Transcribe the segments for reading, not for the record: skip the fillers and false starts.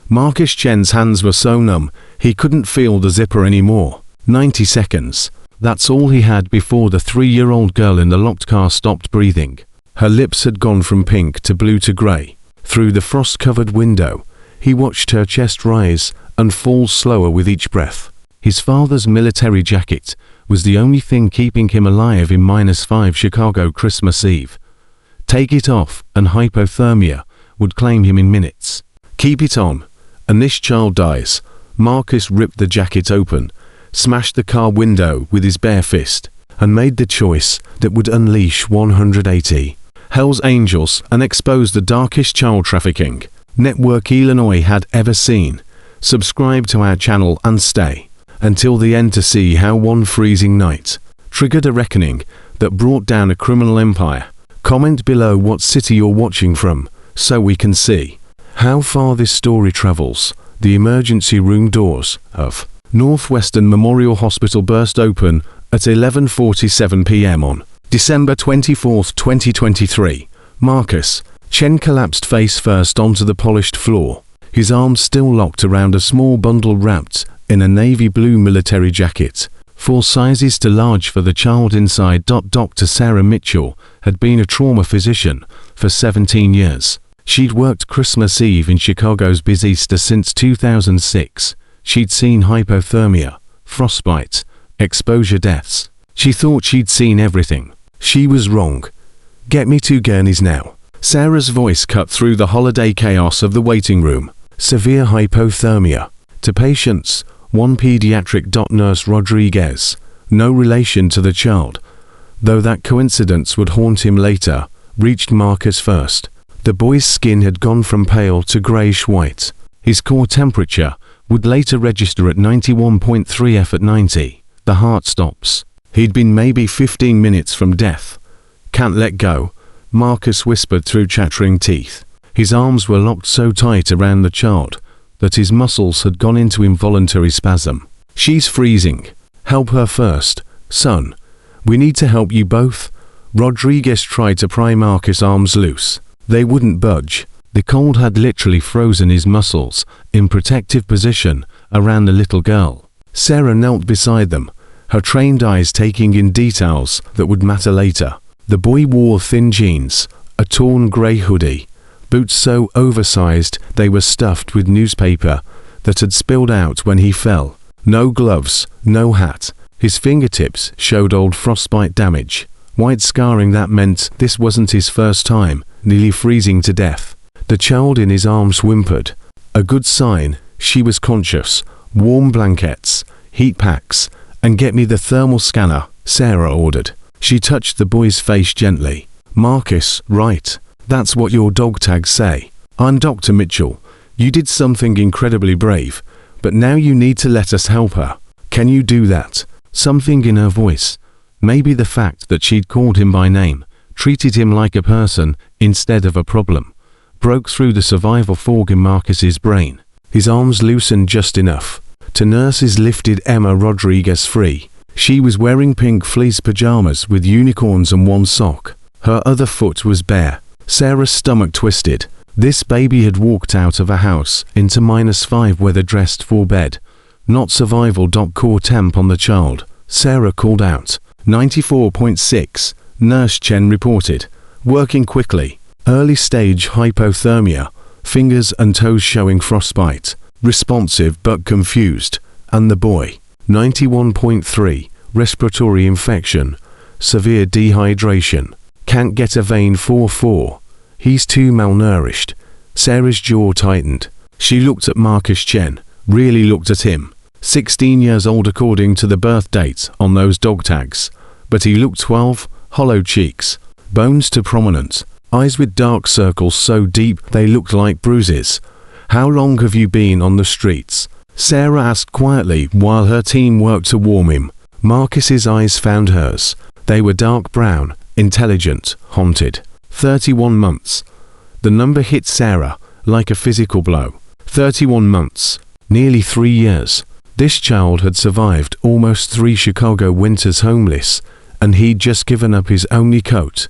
Marcus Chen's hands were so numb, he couldn't feel the zipper anymore. 90 seconds. That's all he had before the 3-year-old girl in the locked car stopped breathing. Her lips had gone from pink to blue to grey. Through the frost-covered window, he watched her chest rise and fall slower with each breath. His father's military jacket was the only thing keeping him alive in -5 Chicago Christmas Eve. Take it off and hypothermia would claim him in minutes. Keep it on, and this child dies. Marcus ripped the jacket open, smashed the car window with his bare fist, and made the choice that would unleash 180 Hell's Angels and expose the darkest child trafficking network Illinois had ever seen. Subscribe to our channel and stay until the end to see how one freezing night triggered a reckoning that brought down a criminal empire. Comment below what city you're watching from so we can see how far this story travels. The emergency room doors of Northwestern Memorial Hospital burst open at 11:47 p.m. on December 24, 2023. Marcus Chen collapsed face first onto the polished floor, his arms still locked around a small bundle wrapped in a navy blue military jacket, 4 sizes too large for the child inside. Dr. Sarah Mitchell had been a trauma physician for 17 years. She'd worked Christmas Eve in Chicago's busiest since 2006. She'd seen hypothermia, frostbite, exposure deaths. She thought she'd seen everything. She was wrong. Get me 2 gurneys now. Sarah's voice cut through the holiday chaos of the waiting room. Severe hypothermia. To patients, 1 pediatric. Nurse Rodriguez, no relation to the child, though that coincidence would haunt him later, reached Marcus first. The boy's skin had gone from pale to greyish white. His core temperature would later register at 91.3 F at 90. The heart stops. He'd been maybe 15 minutes from death. Can't let go, Marcus whispered through chattering teeth. His arms were locked so tight around the child that his muscles had gone into involuntary spasm. She's freezing. Help her first, son. We need to help you both. Rodriguez tried to pry Marcus' arms loose. They wouldn't budge. The cold had literally frozen his muscles in protective position around the little girl. Sarah knelt beside them, her trained eyes taking in details that would matter later. The boy wore thin jeans, a torn grey hoodie, boots so oversized they were stuffed with newspaper that had spilled out when he fell. No gloves, no hat. His fingertips showed old frostbite damage, white scarring that meant this wasn't his first time nearly freezing to death. The child in his arms whimpered. A good sign. She was conscious. Warm blankets, heat packs, and get me the thermal scanner, Sarah ordered. She touched the boy's face gently. Marcus, right. That's what your dog tags say. I'm Dr. Mitchell. You did something incredibly brave, but now you need to let us help her. Can you do that? Something in her voice, maybe the fact that she'd called him by name, treated him like a person instead of a problem, broke through the survival fog in Marcus's brain. His arms loosened just enough to nurses lifted Emma Rodriguez free. She was wearing pink fleece pajamas with unicorns and 1 sock. Her other foot was bare. Sarah's stomach twisted. This baby had walked out of a house into -5 weather dressed for bed. Not survival. Core temp on the child. Sarah called out. 94.6, Nurse Chen reported. Working quickly. Early stage hypothermia. Fingers and toes showing frostbite. Responsive but confused. And the boy. 91.3, respiratory infection. Severe dehydration. Can't get a vein 4-4. He's too malnourished. Sarah's jaw tightened. She looked at Marcus Chen. Really looked at him. 16 years old according to the birth date on those dog tags. But he looked 12, hollow cheeks. Bones too prominent. Eyes with dark circles so deep they looked like bruises. How long have you been on the streets? Sarah asked quietly while her team worked to warm him. Marcus's eyes found hers. They were dark brown, intelligent, haunted. 31 months. The number hit Sarah like a physical blow. 31 months. Nearly 3 years. This child had survived almost 3 Chicago winters homeless, and he'd just given up his only coat.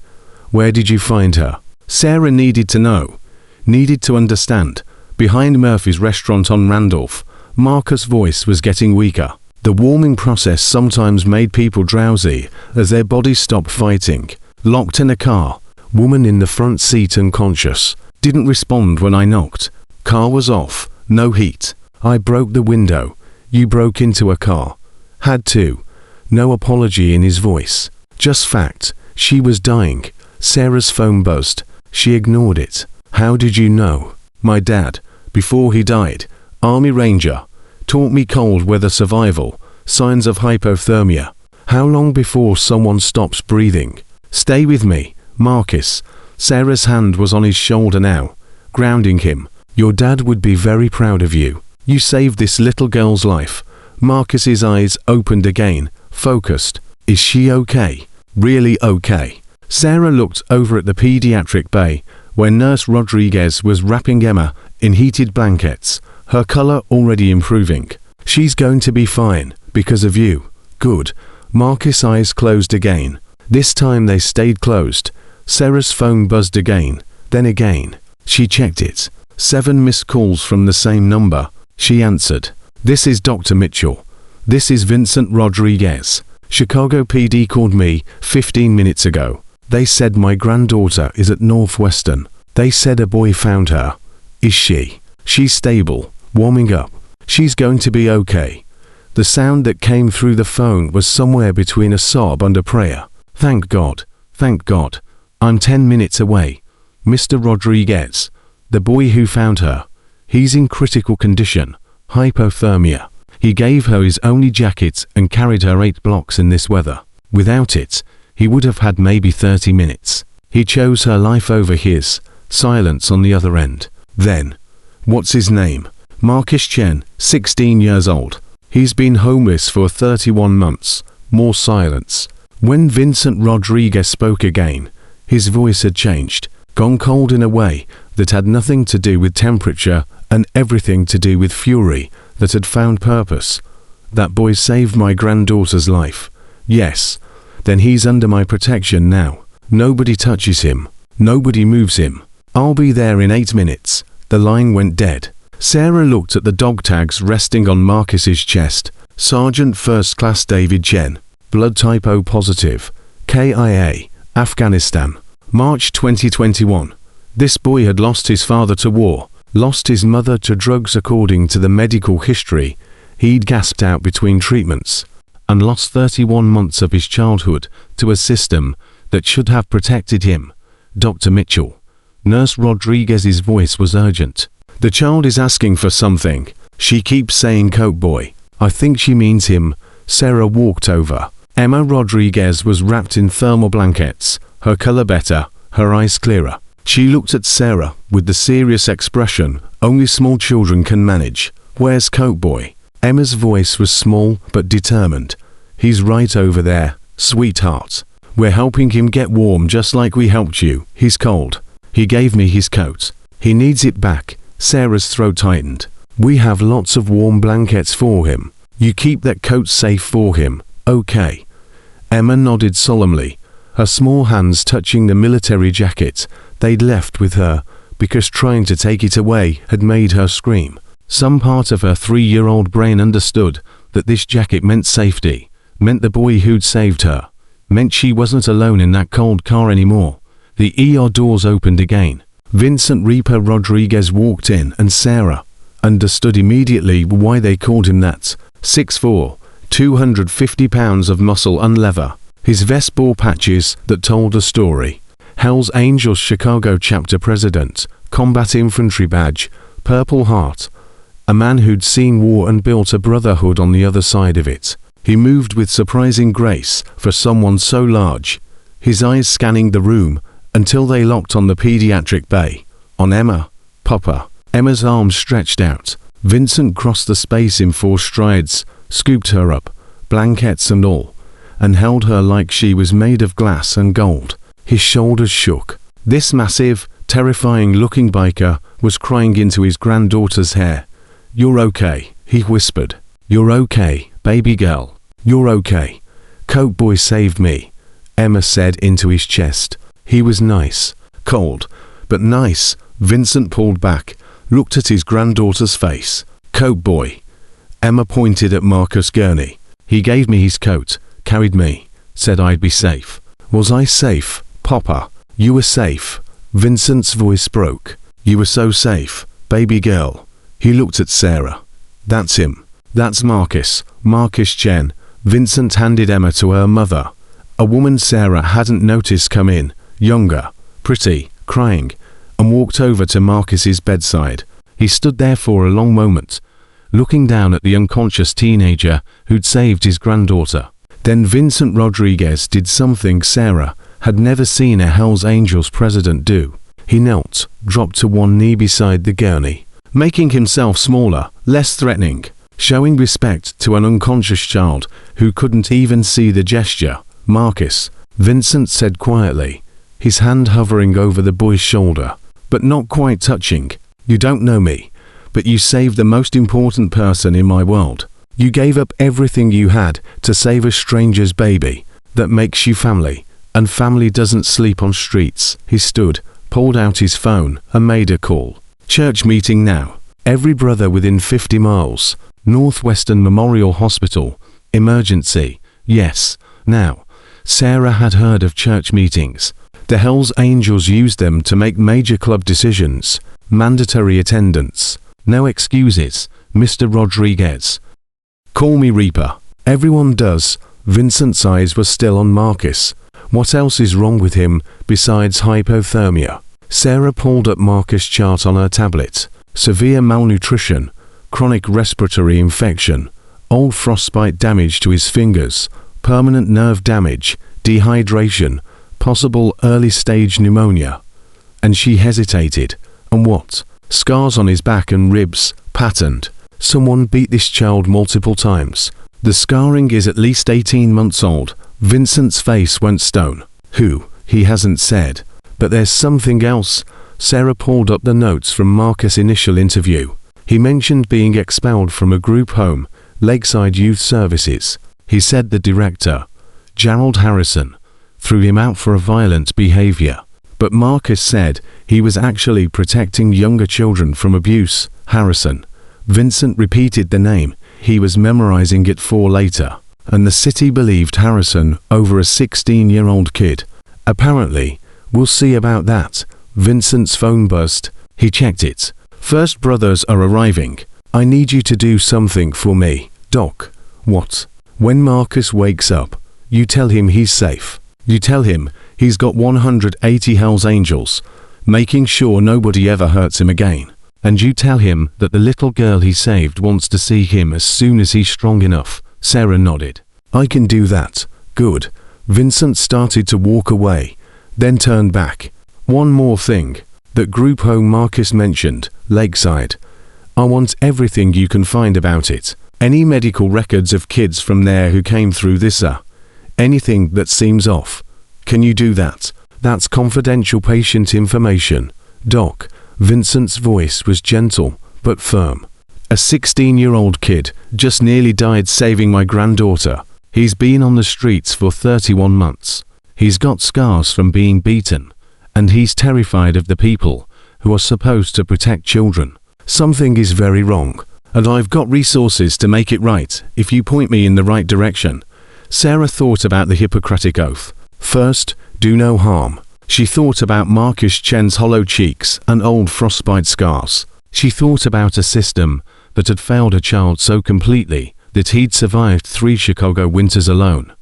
Where did you find her? Sarah needed to know. Needed to understand. Behind Murphy's restaurant on Randolph, Marcus' voice was getting weaker. The warming process sometimes made people drowsy as their bodies stopped fighting. Locked in a car. Woman in the front seat unconscious. Didn't respond when I knocked. Car was off. No heat. I broke the window. You broke into a car. Had to. No apology in his voice. Just fact. She was dying. Sarah's phone buzzed. She ignored it. How did you know? My dad, before he died, Army Ranger, taught me cold weather survival, signs of hypothermia. How long before someone stops breathing? Stay with me, Marcus. Sarah's hand was on his shoulder now, grounding him. Your dad would be very proud of you. You saved this little girl's life. Marcus's eyes opened again, focused. Is she okay? Really okay? Sarah looked over at the pediatric bay, where Nurse Rodriguez was wrapping Emma in heated blankets, her color already improving. She's going to be fine, because of you. Good. Marcus' eyes closed again. This time they stayed closed. Sarah's phone buzzed again, then again. She checked it. 7 missed calls from the same number. She answered. This is Dr. Mitchell. This is Vincent Rodriguez. Chicago PD called me 15 minutes ago. They said my granddaughter is at Northwestern. They said a boy found her. Is she? She's stable, warming up. She's going to be okay. The sound that came through the phone was somewhere between a sob and a prayer. Thank God. Thank God. I'm 10 minutes away. Mr. Rodriguez, the boy who found her. He's in critical condition. Hypothermia. He gave her his only jacket and carried her 8 blocks in this weather. Without it, he would have had maybe 30 minutes. He chose her life over his. Silence on the other end. Then, what's his name? Marcus Chen, 16 years old. He's been homeless for 31 months. More silence. When Vincent Rodriguez spoke again, his voice had changed, gone cold in a way that had nothing to do with temperature and everything to do with fury that had found purpose. That boy saved my granddaughter's life. Yes. Then he's under my protection now. Nobody touches him. Nobody moves him. I'll be there in 8 minutes. The line went dead. Sarah looked at the dog tags resting on Marcus's chest. Sergeant First Class David Chen. Blood type O positive. KIA. Afghanistan. March 2021. This boy had lost his father to war. Lost his mother to drugs according to the medical history he'd gasped out between treatments. And lost 31 months of his childhood to a system that should have protected him. Dr. Mitchell. Nurse Rodriguez's voice was urgent. The child is asking for something. She keeps saying Coke boy. I think she means him. Sarah walked over. Emma Rodriguez was wrapped in thermal blankets, her color better, her eyes clearer. She looked at Sarah with the serious expression only small children can manage. Where's Coke boy? Emma's voice was small but determined. He's right over there, sweetheart. We're helping him get warm just like we helped you. He's cold. He gave me his coat. He needs it back. Sarah's throat tightened. We have lots of warm blankets for him. You keep that coat safe for him, okay? Emma nodded solemnly, her small hands touching the military jacket they'd left with her because trying to take it away had made her scream. Some part of her 3-year-old brain understood that this jacket meant safety, meant the boy who'd saved her, meant she wasn't alone in that cold car anymore. The ER doors opened again. Vincent Reaper Rodriguez walked in and Sarah understood immediately why they called him that. 6'4", 250 pounds of muscle and leather. His vest bore patches that told a story. Hell's Angels Chicago chapter president, combat infantry badge, Purple Heart. A man who'd seen war and built a brotherhood on the other side of it. He moved with surprising grace for someone so large, his eyes scanning the room until they locked on the pediatric bay. On Emma. Papa. Emma's arms stretched out. Vincent crossed the space in 4 strides, scooped her up, blankets and all, and held her like she was made of glass and gold. His shoulders shook. This massive, terrifying-looking biker was crying into his granddaughter's hair. You're okay, he whispered. You're okay, baby girl. You're okay. Coke boy saved me, Emma said into his chest. He was nice. Cold, but nice. Vincent pulled back, looked at his granddaughter's face. "Coat boy." Emma pointed at Marcus Gurney. "He gave me his coat, carried me, said I'd be safe." "Was I safe, Papa? You were safe." Vincent's voice broke. "You were so safe, baby girl." He looked at Sarah. "That's him. That's Marcus, Marcus Chen." Vincent handed Emma to her mother. A woman Sarah hadn't noticed come in, younger, pretty, crying, and walked over to Marcus's bedside. He stood there for a long moment, looking down at the unconscious teenager who'd saved his granddaughter. Then Vincent Rodriguez did something Sarah had never seen a Hells Angels president do. He knelt, dropped to one knee beside the gurney, making himself smaller, less threatening, showing respect to an unconscious child who couldn't even see the gesture. "Marcus," Vincent said quietly, his hand hovering over the boy's shoulder, but not quite touching. "You don't know me, but you saved the most important person in my world. You gave up everything you had to save a stranger's baby. That makes you family, and family doesn't sleep on streets." He stood, pulled out his phone, and made a call. "Church meeting now. Every brother within 50 miles. Northwestern Memorial Hospital. Emergency. Yes, now." Sarah had heard of church meetings. The Hells Angels used them to make major club decisions. Mandatory attendance. "No excuses, Mr. Rodriguez. Call me Reaper." "Everyone does." Vincent's eyes were still on Marcus. What else is wrong with him besides hypothermia? Sarah pulled up Marcus' chart on her tablet. Severe malnutrition, chronic respiratory infection, old frostbite damage to his fingers, permanent nerve damage, dehydration, possible early-stage pneumonia. And she hesitated. And what? Scars on his back and ribs, patterned. Someone beat this child multiple times. The scarring is at least 18 months old. Vincent's face went stone. Who? He hasn't said. But there's something else. Sarah pulled up the notes from Marcus' initial interview. He mentioned being expelled from a group home, Lakeside Youth Services. He said the director, Gerald Harrison, threw him out for a violent behavior. But Marcus said he was actually protecting younger children from abuse. Harrison. Vincent repeated the name. He was memorizing it for later. And the city believed Harrison over a 16-year-old kid. Apparently. We'll see about that. Vincent's phone buzzed. He checked it. "First brothers are arriving. I need you to do something for me, Doc." "What?" "When Marcus wakes up, you tell him he's safe. You tell him he's got 180 Hells Angels, making sure nobody ever hurts him again. And you tell him that the little girl he saved wants to see him as soon as he's strong enough." Sarah nodded. "I can do that." "Good." Vincent started to walk away, then turned back. "One more thing. That group home Marcus mentioned, Lakeside. I want everything you can find about it. Any medical records of kids from there who came through this. Anything that seems off. Can you do that? That's confidential patient information." "Doc." Vincent's voice was gentle, but firm. "A 16-year-old kid just nearly died saving my granddaughter. He's been on the streets for 31 months. He's got scars from being beaten, and he's terrified of the people who are supposed to protect children. Something is very wrong, and I've got resources to make it right if you point me in the right direction." Sarah thought about the Hippocratic Oath. First, do no harm. She thought about Marcus Chen's hollow cheeks and old frostbite scars. She thought about a system that had failed a child so completely that he'd survived 3 Chicago winters alone.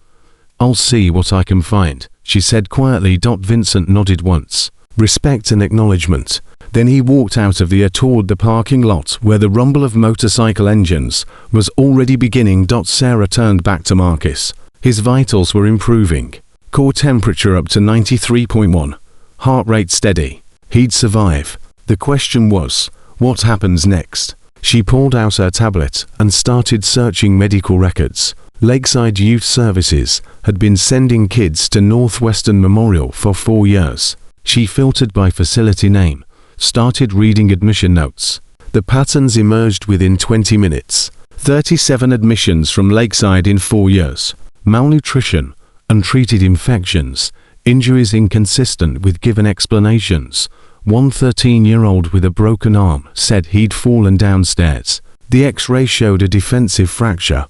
"I'll see what I can find," she said quietly. Vincent nodded once. Respect and acknowledgement. Then he walked out of toward the parking lot where the rumble of motorcycle engines was already beginning. Sarah turned back to Marcus. His vitals were improving. Core temperature up to 93.1. Heart rate steady. He'd survive. The question was, what happens next? She pulled out her tablet and started searching medical records. Lakeside Youth Services had been sending kids to Northwestern Memorial for 4 years. She filtered by facility name, started reading admission notes. The patterns emerged within 20 minutes. 37 admissions from Lakeside in 4 years. Malnutrition, untreated infections, injuries inconsistent with given explanations, One 13-year-old with a broken arm said he'd fallen downstairs. The X-ray showed a defensive fracture.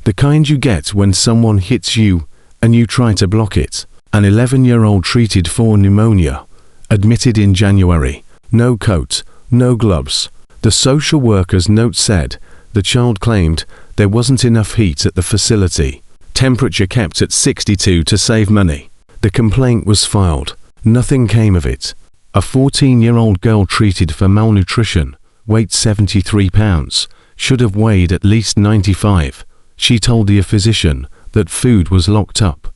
The kind you get when someone hits you and you try to block it. An 11-year-old treated for pneumonia, admitted in January. No coat, no gloves. The social worker's note said the child claimed there wasn't enough heat at the facility. Temperature kept at 62 to save money. The complaint was filed. Nothing came of it. A 14-year-old girl treated for malnutrition, weight 73 pounds, should have weighed at least 95. She told the physician that food was locked up,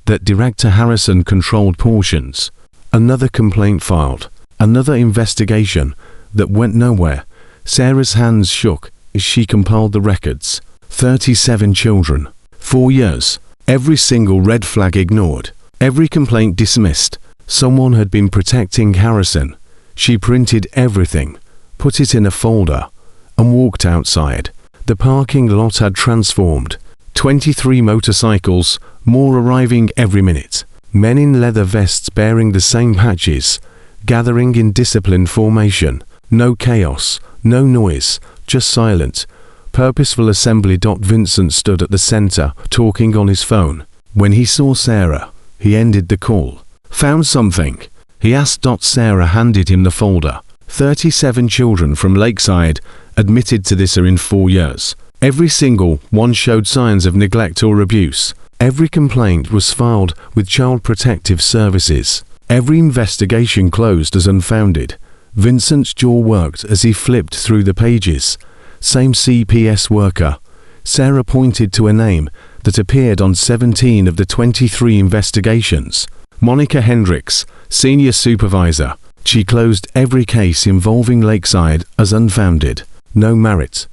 that Director Harrison controlled portions. Another complaint filed. Another investigation that went nowhere. Sarah's hands shook as she compiled the records. 37 children. 4 years. Every single red flag ignored. Every complaint dismissed. Someone had been protecting Harrison. She printed everything, put it in a folder, and walked outside. The parking lot had transformed. 23 motorcycles, more arriving every minute. Men in leather vests bearing the same patches, gathering in disciplined formation. No chaos, no noise, just silent, purposeful assembly. Vincent stood at the center, talking on his phone. When he saw Sarah, he ended the call. Found something? He asked. Sarah handed him the folder. 37 children from Lakeside admitted to this are in 4 years. Every single one showed signs of neglect or abuse. Every complaint was filed with Child Protective Services. Every investigation closed as unfounded. Vincent's jaw worked as he flipped through the pages. Same CPS worker. Sarah pointed to a name that appeared on 17 of the 23 investigations. Monica Hendricks, senior supervisor. She closed every case involving Lakeside as unfounded. No merit.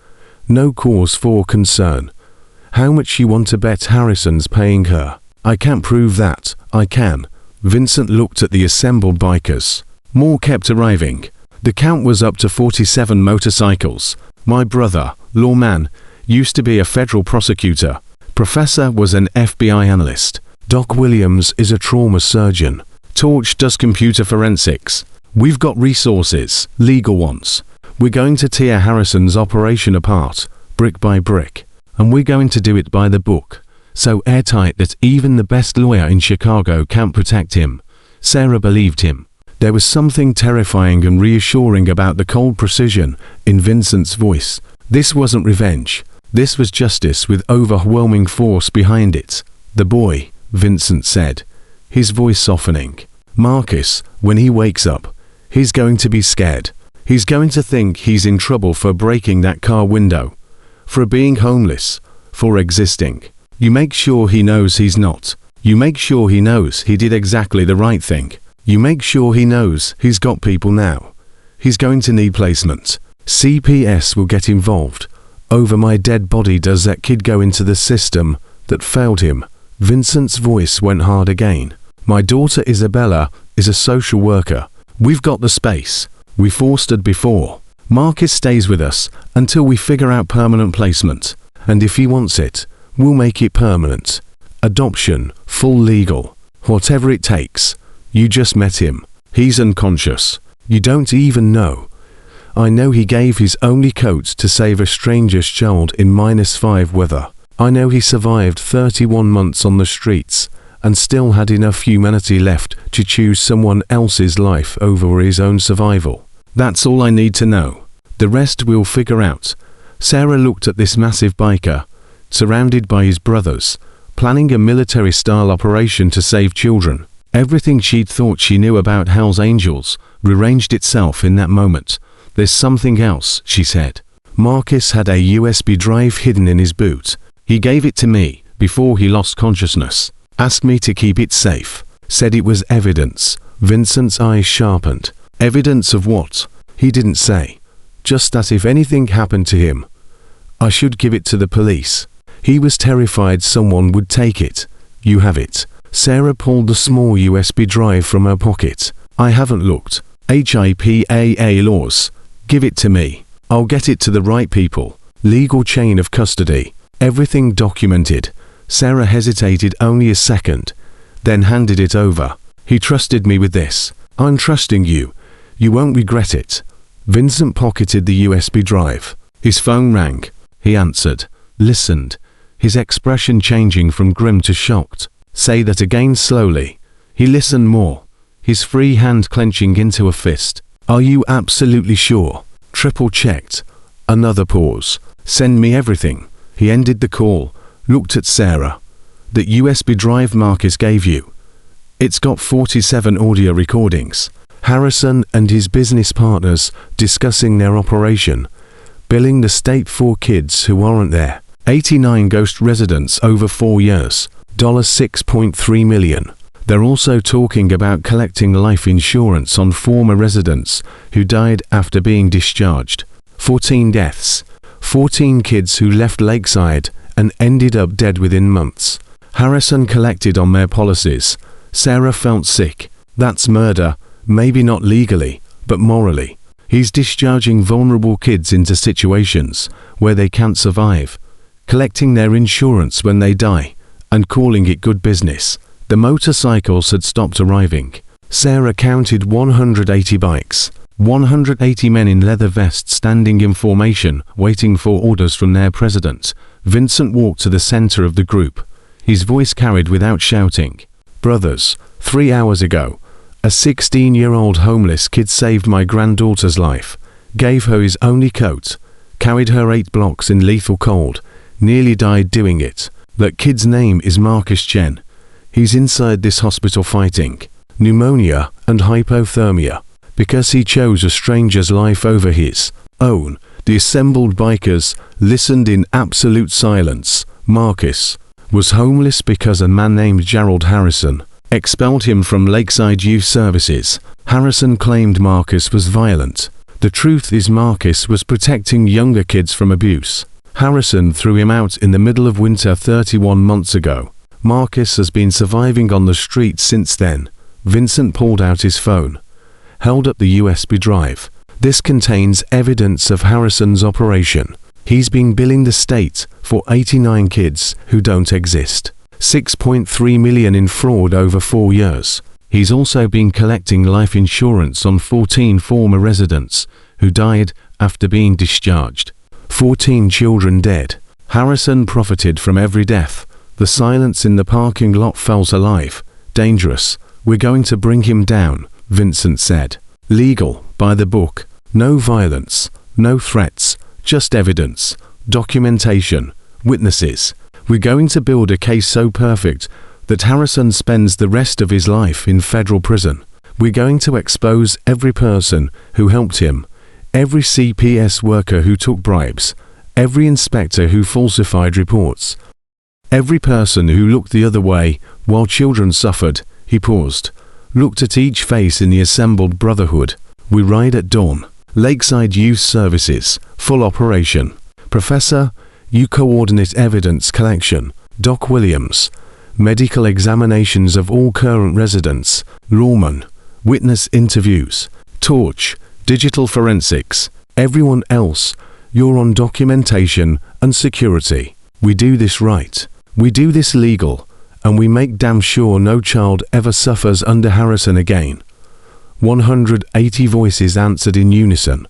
No cause for concern. How much you want to bet Harrison's paying her? I can't prove that. I can. Vincent looked at the assembled bikers. More kept arriving. The count was up to 47 motorcycles. My brother, lawman, used to be a federal prosecutor. Professor was an FBI analyst. Doc Williams is a trauma surgeon. Torch does computer forensics. We've got resources, legal ones. We're going to tear Harrison's operation apart, brick by brick. And we're going to do it by the book. So airtight that even the best lawyer in Chicago can't protect him. Sarah believed him. There was something terrifying and reassuring about the cold precision in Vincent's voice. This wasn't revenge. This was justice with overwhelming force behind it. The boy, Vincent said, his voice softening. Marcus, when he wakes up, he's going to be scared. He's going to think he's in trouble for breaking that car window, for being homeless, for existing. You make sure he knows he's not. You make sure he knows he did exactly the right thing. You make sure he knows he's got people now. He's going to need placement. CPS will get involved. Over my dead body does that kid go into the system that failed him. Vincent's voice went hard again. My daughter Isabella is a social worker. We've got the space. We fostered before. Marcus stays with us until we figure out permanent placement. And if he wants it, we'll make it permanent. Adoption, full legal. Whatever it takes. You just met him. He's unconscious. You don't even know. I know he gave his only coat to save a stranger's child in -5 weather. I know he survived 31 months on the streets and still had enough humanity left to choose someone else's life over his own survival. That's all I need to know. The rest we'll figure out. Sarah looked at this massive biker, surrounded by his brothers, planning a military-style operation to save children. Everything she'd thought she knew about Hell's Angels rearranged itself in that moment. There's something else, she said. Marcus had a USB drive hidden in his boot. He gave it to me before he lost consciousness. Asked me to keep it safe. Said it was evidence. Vincent's eyes sharpened. Evidence of what? He didn't say. Just that if anything happened to him, I should give it to the police. He was terrified someone would take it. You have it. Sarah pulled the small USB drive from her pocket. I haven't looked. HIPAA laws. Give it to me. I'll get it to the right people. Legal chain of custody. Everything documented. Sarah hesitated only a second, then handed it over. He trusted me with this. I'm trusting you. You won't regret it. Vincent pocketed the USB drive. His phone rang. He answered, listened, his expression changing from grim to shocked. Say that again slowly. He listened more, his free hand clenching into a fist. Are you absolutely sure? Triple checked. Another pause. Send me everything. He ended the call, looked at Sarah. That USB drive Marcus gave you. It's got 47 audio recordings. Harrison and his business partners discussing their operation, billing the state for kids who aren't there. 89 ghost residents over 4 years. $6.3 million. They're also talking about collecting life insurance on former residents who died after being discharged. 14 deaths. 14 kids who left Lakeside and ended up dead within months. Harrison collected on their policies. Sarah felt sick. That's murder, maybe not legally, but morally. He's discharging vulnerable kids into situations where they can't survive, collecting their insurance when they die, and calling it good business. The motorcycles had stopped arriving. Sarah counted 180 bikes, 180 men in leather vests standing in formation, waiting for orders from their president. Vincent walked to the center of the group. His voice carried without shouting. Brothers, 3 hours ago, a 16-year-old homeless kid saved my granddaughter's life, gave her his only coat, carried her 8 blocks in lethal cold, nearly died doing it. That kid's name is Marcus Chen. He's inside this hospital fighting pneumonia and hypothermia because he chose a stranger's life over his own. The assembled bikers listened in absolute silence. Marcus was homeless because a man named Gerald Harrison expelled him from Lakeside Youth Services. Harrison claimed Marcus was violent. The truth is Marcus was protecting younger kids from abuse. Harrison threw him out in the middle of winter 31 months ago. Marcus has been surviving on the streets since then. Vincent pulled out his phone, held up the USB drive. This contains evidence of Harrison's operation. He's been billing the state for 89 kids who don't exist. $6.3 million in fraud over 4 years. He's also been collecting life insurance on 14 former residents who died after being discharged. 14 children dead. Harrison profited from every death. The silence in the parking lot felt alive. Dangerous. We're going to bring him down, Vincent said. Legal, by the book. No violence, no threats, just evidence, documentation, witnesses. We're going to build a case so perfect that Harrison spends the rest of his life in federal prison. We're going to expose every person who helped him, every CPS worker who took bribes, every inspector who falsified reports, every person who looked the other way while children suffered. He paused, looked at each face in the assembled brotherhood. We ride at dawn. Lakeside Youth Services, full operation. Professor, you coordinate evidence collection. Doc Williams, medical examinations of all current residents. Lawman, witness interviews. Torch, digital forensics. Everyone else, you're on documentation and security. We do this right. We do this legal. And we make damn sure no child ever suffers under Harrison again. 180 voices answered in unison.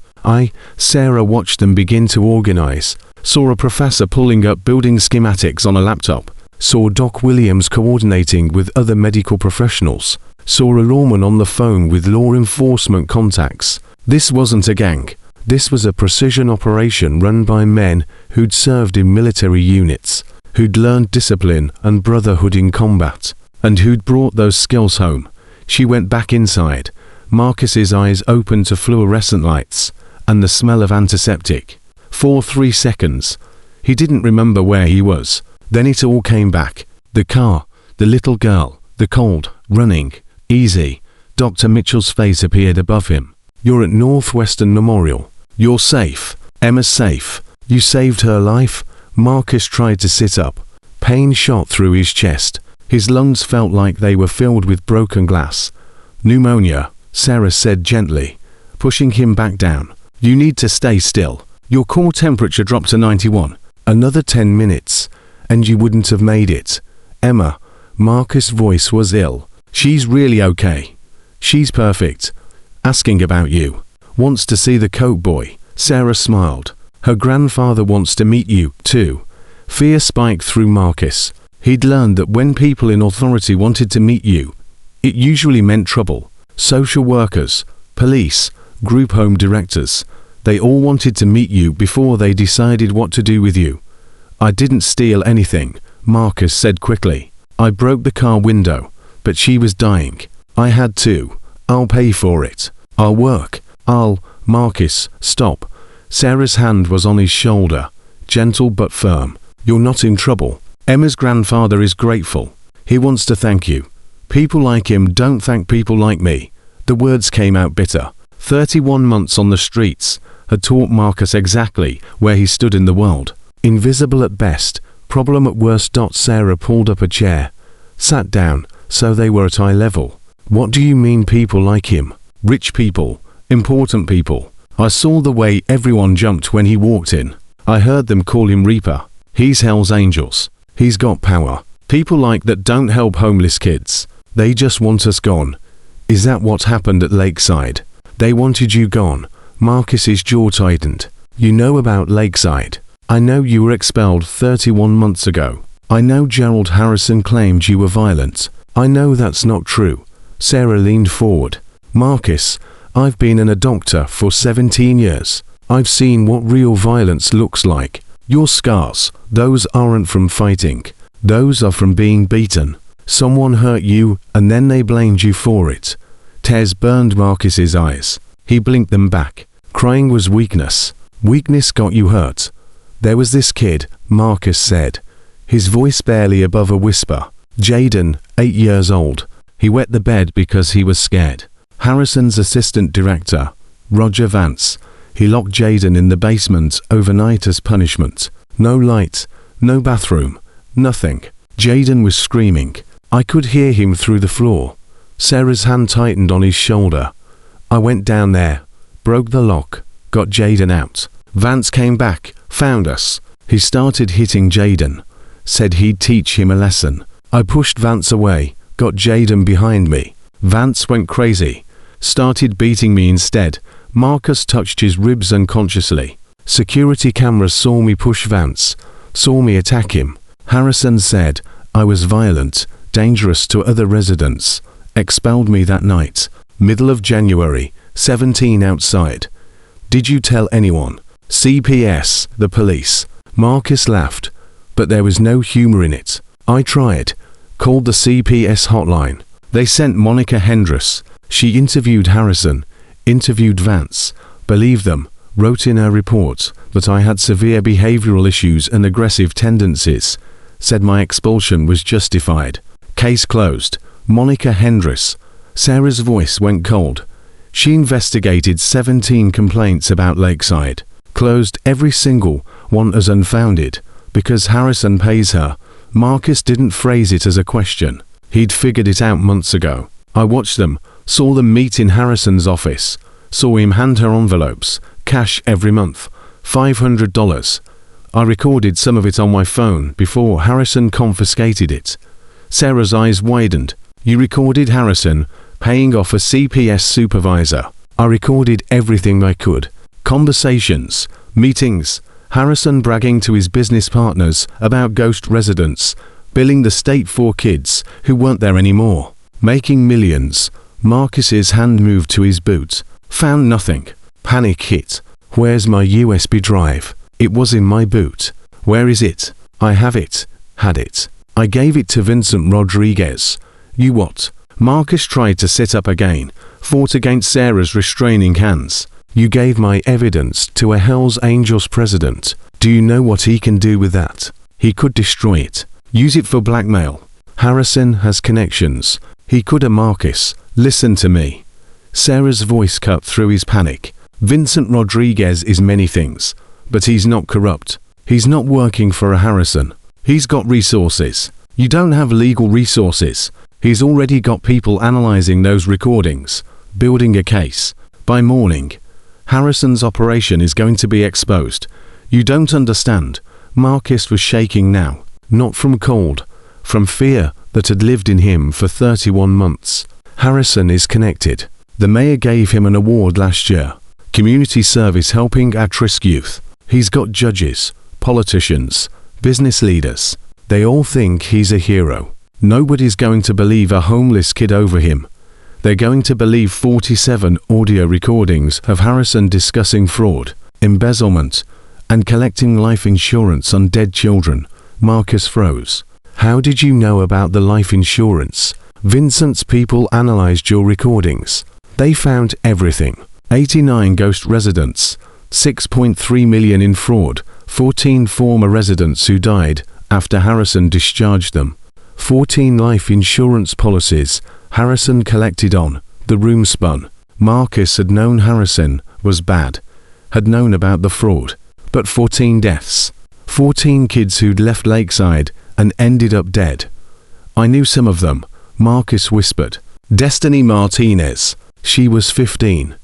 Sarah watched them begin to organize. Saw a professor pulling up building schematics on a laptop. Saw Doc Williams coordinating with other medical professionals. Saw a lawman on the phone with law enforcement contacts. This wasn't a gang. This was a precision operation run by men who'd served in military units, who'd learned discipline and brotherhood in combat, and who'd brought those skills home. She went back inside. Marcus's eyes opened to fluorescent lights and the smell of antiseptic. For 3 seconds, he didn't remember where he was. Then it all came back. The car, the little girl, the cold, running, easy. Dr. Mitchell's face appeared above him. You're at Northwestern Memorial. You're safe. Emma's safe. You saved her life. Marcus tried to sit up. Pain shot through his chest. His lungs felt like they were filled with broken glass. Pneumonia, Sarah said gently, pushing him back down. You need to stay still. Your core temperature dropped to 91. Another 10 minutes, and you wouldn't have made it. Emma, Marcus' voice was ill. She's really okay. She's perfect. asking about you. Wants to see the Coke boy. Sarah smiled. Her grandfather wants to meet you, too. Fear spiked through Marcus. He'd learned that when people in authority wanted to meet you, it usually meant trouble. Social workers, police, group home directors, they all wanted to meet you before they decided what to do with you. I didn't steal anything, Marcus said quickly. I broke the car window, but she was dying. I had to. I'll pay for it. I'll work. Marcus, stop. Sarah's hand was on his shoulder, gentle but firm. You're not in trouble. Emma's grandfather is grateful. He wants to thank you. People like him don't thank people like me. The words came out bitter. 31 months on the streets had taught Marcus exactly where he stood in the world. Invisible at best, problem at worst. Sarah pulled up a chair, sat down, so they were at eye level. What do you mean people like him? Rich people, important people. I saw the way everyone jumped when he walked in. I heard them call him Reaper. He's Hell's Angels. He's got power. People like that don't help homeless kids. They just want us gone. Is that what happened at Lakeside? They wanted you gone. Marcus's jaw tightened. You know about Lakeside. I know you were expelled 31 months ago. I know Gerald Harrison claimed you were violent. I know that's not true. Sarah leaned forward. Marcus, I've been a doctor for 17 years. I've seen what real violence looks like. Your scars, those aren't from fighting. Those are from being beaten. Someone hurt you and then they blamed you for it. Tears burned Marcus's eyes. He blinked them back. Crying was weakness. Weakness got you hurt. There was this kid, Marcus said, his voice barely above a whisper. Jaden, 8 years old. He wet the bed because he was scared. Harrison's assistant director, Roger Vance. He locked Jaden in the basement overnight as punishment. No light, no bathroom, nothing. Jaden was screaming. I could hear him through the floor. Sarah's hand tightened on his shoulder. I went down there, broke the lock, got Jaden out. Vance came back, found us. He started hitting Jaden. Said he'd teach him a lesson. I pushed Vance away, got Jaden behind me. Vance went crazy. Started beating me instead. Marcus touched his ribs unconsciously. Security cameras saw me push Vance, saw me attack him. Harrison said I was violent, dangerous to other residents. Expelled me that night. Middle of January, 17 outside. Did you tell anyone? CPS, the police. Marcus laughed, but there was no humor in it. I tried. Called the CPS hotline. They sent Monica Hendress. She interviewed Harrison, interviewed Vance, believed them, wrote in her report that I had severe behavioral issues and aggressive tendencies, said my expulsion was justified. Case closed. Monica Hendress. Sarah's voice went cold. She investigated 17 complaints about Lakeside, closed every single one as unfounded, because Harrison pays her. Marcus didn't phrase it as a question. He'd figured it out months ago. I watched them, saw them meet in Harrison's office, saw him hand her envelopes, cash every month, $500. I recorded some of it on my phone before Harrison confiscated it. Sarah's eyes widened. You recorded Harrison paying off a CPS supervisor. I recorded everything I could. Conversations, meetings, Harrison bragging to his business partners about ghost residents, billing the state for kids who weren't there anymore, making millions. Marcus's hand moved to his boot. Found nothing. Panic hit. Where's my USB drive? It was in my boot. Where is it? I have it. Had it. I gave it to Vincent Rodriguez. You what? Marcus tried to sit up again, fought against Sarah's restraining hands. You gave my evidence to a Hell's Angels president. Do you know what he can do with that? He could destroy it. Use it for blackmail. Harrison has connections. He could. Marcus, listen to me. Sarah's voice cut through his panic. Vincent Rodriguez is many things, but he's not corrupt. He's not working for a Harrison. He's got resources. You don't have legal resources. He's already got people analyzing those recordings, building a case. By morning, Harrison's operation is going to be exposed. You don't understand. Marcus was shaking now, not from cold, from fear that had lived in him for 31 months. Harrison is connected. The mayor gave him an award last year. Community service helping at-risk youth. He's got judges, politicians, business leaders. They all think he's a hero. Nobody's going to believe a homeless kid over him. They're going to believe 47 audio recordings of Harrison discussing fraud, embezzlement, and collecting life insurance on dead children. Marcus froze. How did you know about the life insurance? Vincent's people analyzed your recordings. They found everything. 89 ghost residents, 6.3 million in fraud, 14 former residents who died after Harrison discharged them, 14 life insurance policies Harrison collected on. The room spun. Marcus had known Harrison was bad, had known about the fraud, but 14 deaths. 14 kids who'd left Lakeside and ended up dead. I knew some of them, Marcus whispered. Destiny Martinez. She was 15.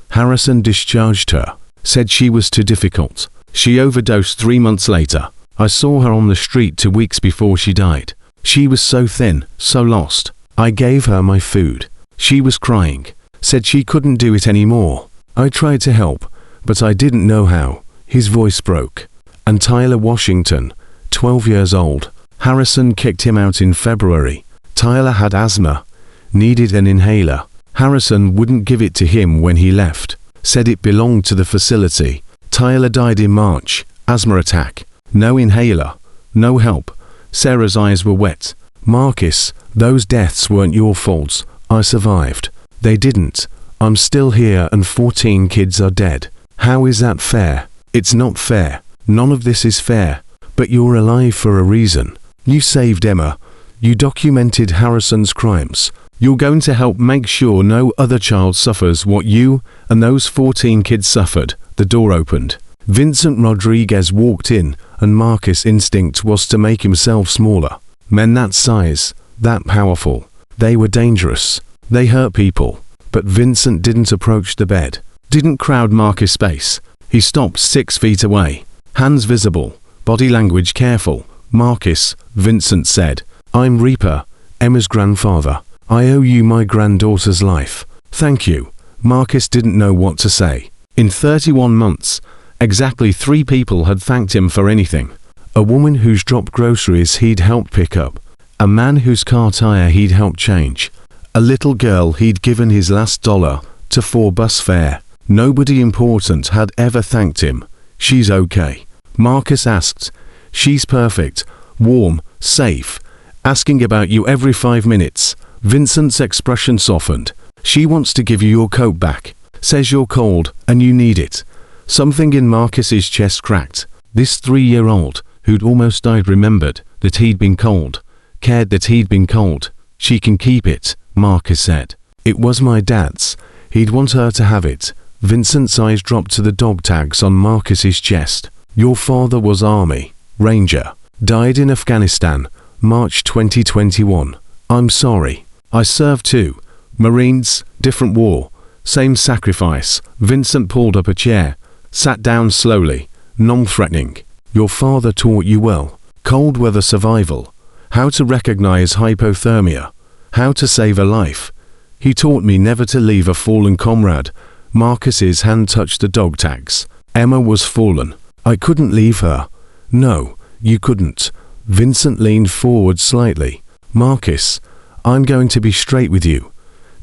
Harrison discharged her, said she was too difficult. She overdosed 3 months later. I saw her on the street 2 weeks before she died. She was so thin, so lost. I gave her my food. She was crying, said she couldn't do it anymore. I tried to help, but I didn't know how. His voice broke. And Tyler Washington, 12 years old. Harrison kicked him out in February. Tyler had asthma, needed an inhaler. Harrison wouldn't give it to him when he left, said it belonged to the facility. Tyler died in March, asthma attack. No inhaler, no help. Sarah's eyes were wet. Marcus, those deaths weren't your faults. I survived. They didn't. I'm still here and 14 kids are dead. How is that fair? It's not fair. None of this is fair. But you're alive for a reason. You saved Emma. You documented Harrison's crimes. You're going to help make sure no other child suffers what you and those 14 kids suffered. The door opened. Vincent Rodriguez walked in, and Marcus' instinct was to make himself smaller. Men that size, that powerful, they were dangerous. They hurt people. But Vincent didn't approach the bed, didn't crowd Marcus' space. He stopped 6 feet away, hands visible, body language careful. Marcus, Vincent said, I'm Reaper, Emma's grandfather. I owe you my granddaughter's life. Thank you. Marcus didn't know what to say. In 31 months, exactly 3 people had thanked him for anything. A woman whose dropped groceries he'd helped pick up. A man whose car tire he'd helped change. A little girl he'd given his last dollar to for bus fare. Nobody important had ever thanked him. She's okay. Marcus asked. She's perfect, warm, safe, asking about you every 5 minutes. Vincent's expression softened. She wants to give you your coat back. Says you're cold and you need it. Something in Marcus's chest cracked. This 3-year-old, who'd almost died, remembered that he'd been cold, cared that he'd been cold. She can keep it, Marcus said. It was my dad's. He'd want her to have it. Vincent's eyes dropped to the dog tags on Marcus's chest. Your father was Army Ranger. Died in Afghanistan, March 2021. I'm sorry. I served too. Marines, different war, same sacrifice. Vincent pulled up a chair, sat down slowly, non-threatening. Your father taught you well. Cold weather survival. How to recognize hypothermia. How to save a life. He taught me never to leave a fallen comrade. Marcus's hand touched the dog tags. Emma was fallen. I couldn't leave her. No, you couldn't. Vincent leaned forward slightly. Marcus, I'm going to be straight with you.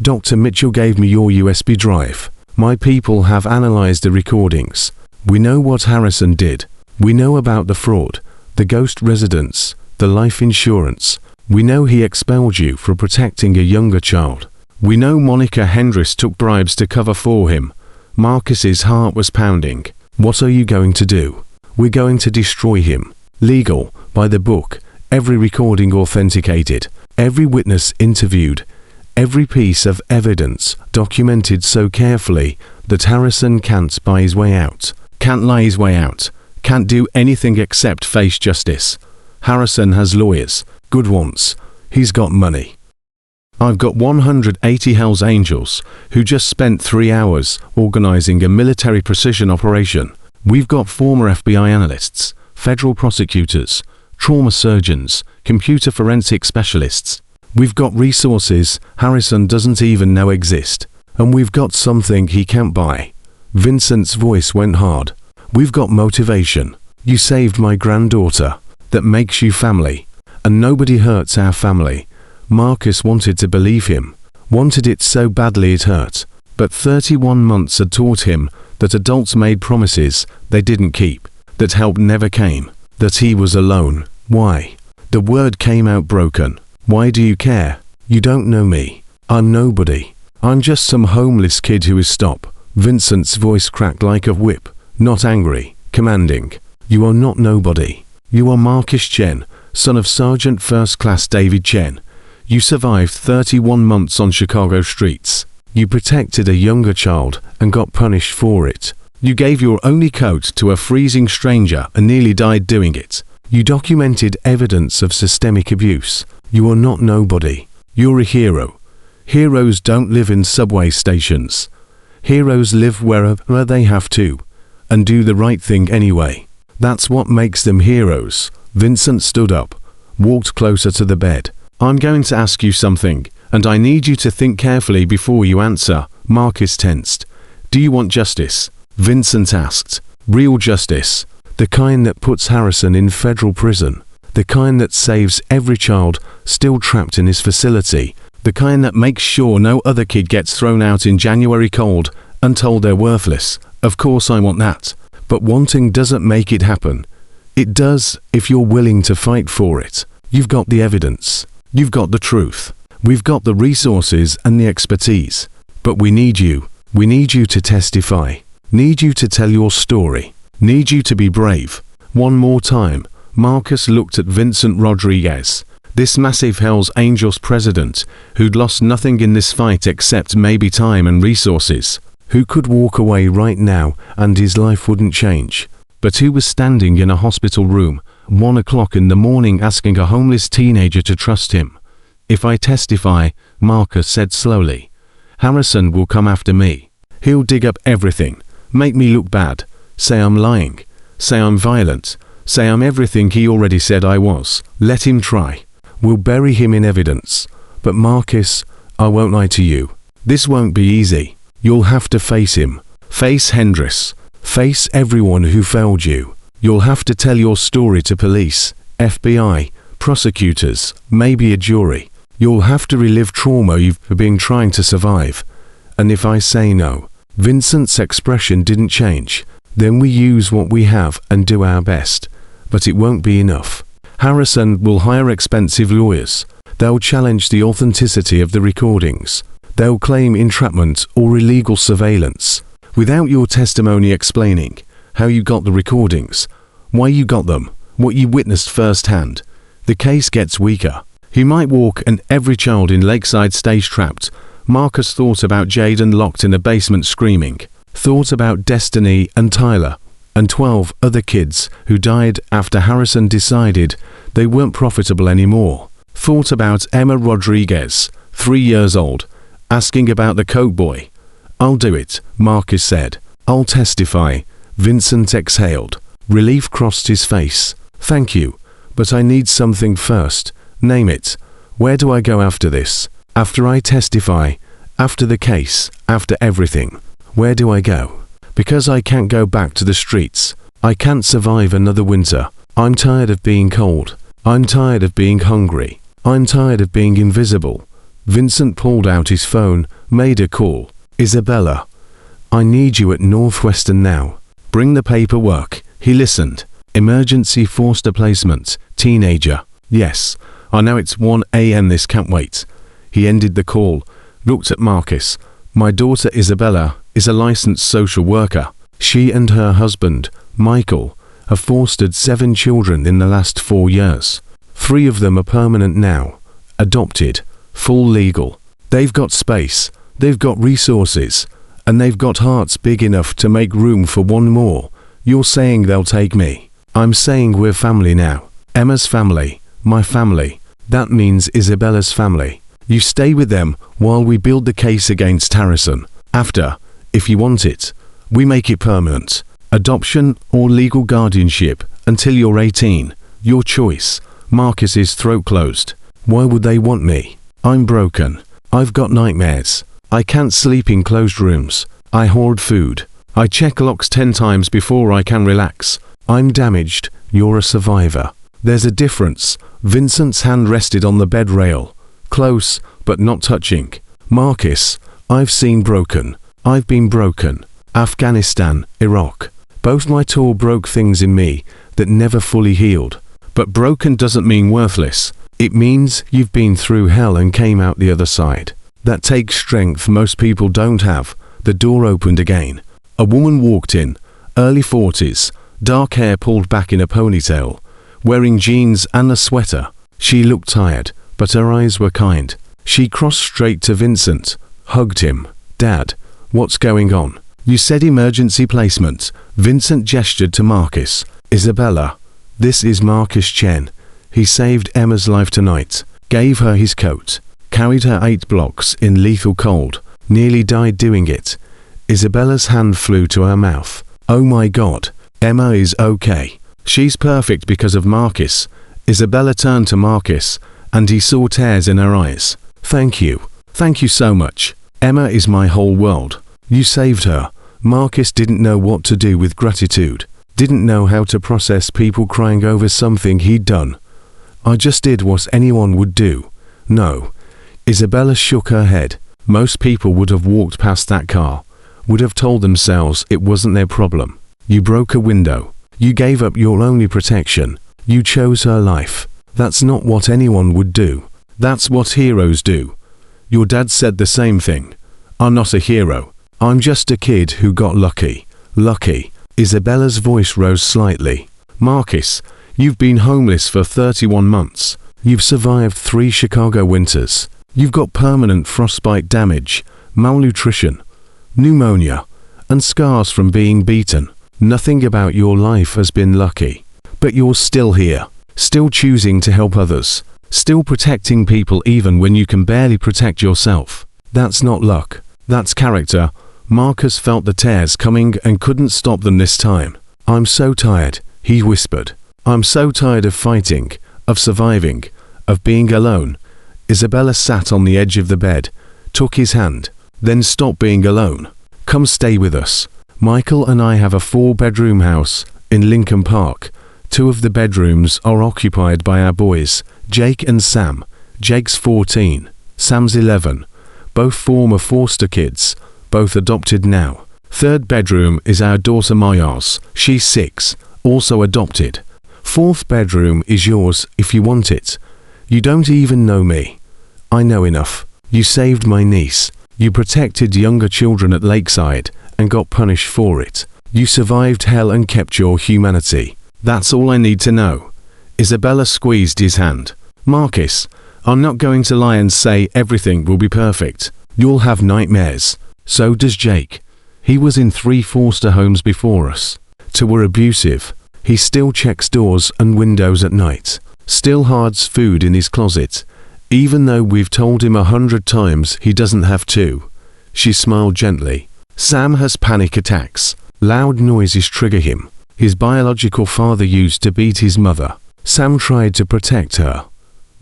Dr. Mitchell gave me your USB drive. My people have analyzed the recordings. We know what Harrison did. We know about the fraud, the ghost residents, the life insurance. We know he expelled you for protecting a younger child. We know Monica Hendris took bribes to cover for him. Marcus's heart was pounding. What are you going to do? We're going to destroy him. Legal, by the book, every recording authenticated, every witness interviewed, every piece of evidence documented so carefully that Harrison can't buy his way out, can't lie his way out, can't do anything except face justice. Harrison has lawyers, good ones. He's got money. I've got 180 Hells Angels who just spent 3 hours organizing a military precision operation. We've got former FBI analysts, federal prosecutors, trauma surgeons, computer forensic specialists. We've got resources Harrison doesn't even know exist. And we've got something he can't buy. Vincent's voice went hard. We've got motivation. You saved my granddaughter. That makes you family. And nobody hurts our family. Marcus wanted to believe him. Wanted it so badly it hurt. But 31 months had taught him that adults made promises they didn't keep. That help never came. That he was alone. Why? The word came out broken. Why do you care? You don't know me. I'm nobody. I'm just some homeless kid who is stop. Vincent's voice cracked like a whip. Not angry. Commanding. You are not nobody. You are Marcus Chen, son of Sergeant First Class David Chen. You survived 31 months on Chicago streets. You protected a younger child and got punished for it. You gave your only coat to a freezing stranger and nearly died doing it. You documented evidence of systemic abuse. You are not nobody. You're a hero. Heroes don't live in subway stations. Heroes live wherever they have to, and do the right thing anyway. That's what makes them heroes. Vincent stood up, walked closer to the bed. I'm going to ask you something, and I need you to think carefully before you answer. Marcus tensed. Do you want justice? Vincent asked. Real justice. The kind that puts Harrison in federal prison. The kind that saves every child still trapped in his facility. The kind that makes sure no other kid gets thrown out in January cold and told they're worthless. Of course I want that. But wanting doesn't make it happen. It does if you're willing to fight for it. You've got the evidence. You've got the truth. We've got the resources and the expertise. But we need you. We need you to testify. Need you to tell your story. Need you to be brave. One more time. Marcus looked at Vincent Rodriguez, this massive Hells Angels president, who'd lost nothing in this fight except maybe time and resources, who could walk away right now and his life wouldn't change, but who was standing in a hospital room, 1 o'clock in the morning, asking a homeless teenager to trust him. If I testify, Marcus said slowly, Harrison will come after me. He'll dig up everything, make me look bad, say I'm lying, say I'm violent, say I'm everything he already said I was. Let him try. We'll bury him in evidence. But Marcus, I won't lie to you. This won't be easy. You'll have to face him. Face Hendris. Face everyone who failed you. You'll have to tell your story to police, FBI, prosecutors, maybe a jury. You'll have to relive trauma you've been trying to survive. And if I say no, Vincent's expression didn't change. Then we use what we have and do our best. But it won't be enough. Harrison will hire expensive lawyers. They'll challenge the authenticity of the recordings. They'll claim entrapment or illegal surveillance. Without your testimony explaining how you got the recordings, why you got them, what you witnessed firsthand, the case gets weaker. He might walk and every child in Lakeside stays trapped. Marcus thought about Jaden locked in a basement screaming. Thought about Destiny and Tyler and 12 other kids who died after Harrison decided they weren't profitable anymore. Thought about Emma Rodriguez, 3 years old, asking about the Coke boy. I'll do it, Marcus said. I'll testify. Vincent exhaled. Relief crossed his face. Thank you, but I need something first. Name it. Where do I go after this? After I testify? After the case? After everything? Where do I go? Because I can't go back to the streets. I can't survive another winter. I'm tired of being cold. I'm tired of being hungry. I'm tired of being invisible. Vincent pulled out his phone, made a call. Isabella, I need you at Northwestern now. Bring the paperwork. He listened. Emergency foster placement. Teenager. Yes, I know it's 1 a.m. This can't wait. He ended the call, looked at Marcus. My daughter Isabella is a licensed social worker. She and her husband, Michael, have fostered 7 children in the last 4 years. 3 of them are permanent now. Adopted. Full legal. They've got space. They've got resources. And they've got hearts big enough to make room for 1 more. You're saying they'll take me. I'm saying we're family now. Emma's family. My family. That means Isabella's family. You stay with them while we build the case against Harrison. After, if you want it, we make it permanent. Adoption or legal guardianship until you're 18. Your choice. Marcus's throat closed. Why would they want me? I'm broken. I've got nightmares. I can't sleep in closed rooms. I hoard food. I check locks 10 times before I can relax. I'm damaged. You're a survivor. There's a difference. Vincent's hand rested on the bed rail. Close, but not touching. Marcus, I've seen broken. I've been broken. Afghanistan, Iraq. Both my tour broke things in me that never fully healed. But broken doesn't mean worthless. It means you've been through hell and came out the other side. That takes strength most people don't have. The door opened again. A woman walked in, early 40s, dark hair pulled back in a ponytail, wearing jeans and a sweater. She looked tired, but her eyes were kind. She crossed straight to Vincent, hugged him. Dad, what's going on? You said emergency placement. Vincent gestured to Marcus. Isabella, this is Marcus Chen. He saved Emma's life tonight, gave her his coat, carried her 8 blocks in lethal cold, nearly died doing it. Isabella's hand flew to her mouth. Oh my God, Emma is okay. She's perfect because of Marcus. Isabella turned to Marcus, and he saw tears in her eyes. Thank you. Thank you so much. Emma is my whole world. You saved her. Marcus didn't know what to do with gratitude. Didn't know how to process people crying over something he'd done. I just did what anyone would do. No. Isabella shook her head. Most people would have walked past that car, would have told themselves it wasn't their problem. You broke a window. You gave up your only protection. You chose her life. That's not what anyone would do. That's what heroes do. Your dad said the same thing. I'm not a hero. I'm just a kid who got lucky. Lucky. Isabella's voice rose slightly. Marcus, you've been homeless for 31 months. You've survived 3 Chicago winters. You've got permanent frostbite damage, malnutrition, pneumonia, and scars from being beaten. Nothing about your life has been lucky. But you're still here, still choosing to help others, still protecting people even when you can barely protect yourself. That's not luck. That's character. Marcus felt the tears coming and couldn't stop them this time. I'm so tired, he whispered. I'm so tired of fighting, of surviving, of being alone. Isabella sat on the edge of the bed, took his hand, then stopped being alone. Come stay with us. Michael and I have a 4-bedroom house in Lincoln Park. 2 of the bedrooms are occupied by our boys, Jake and Sam. Jake's 14, Sam's 11. Both former foster kids, both adopted now. 3rd bedroom is our daughter Maya's. She's 6, also adopted. 4th bedroom is yours if you want it. You don't even know me. I know enough. You saved my niece. You protected younger children at Lakeside and got punished for it. You survived hell and kept your humanity. That's all I need to know. Isabella squeezed his hand. Marcus, I'm not going to lie and say everything will be perfect. You'll have nightmares. So does Jake. He was in 3 foster homes before us. 2 were abusive. He still checks doors and windows at night. Still hides food in his closet, even though we've told him 100 times he doesn't have to. She smiled gently. Sam has panic attacks. Loud noises trigger him. His biological father used to beat his mother. Sam tried to protect her.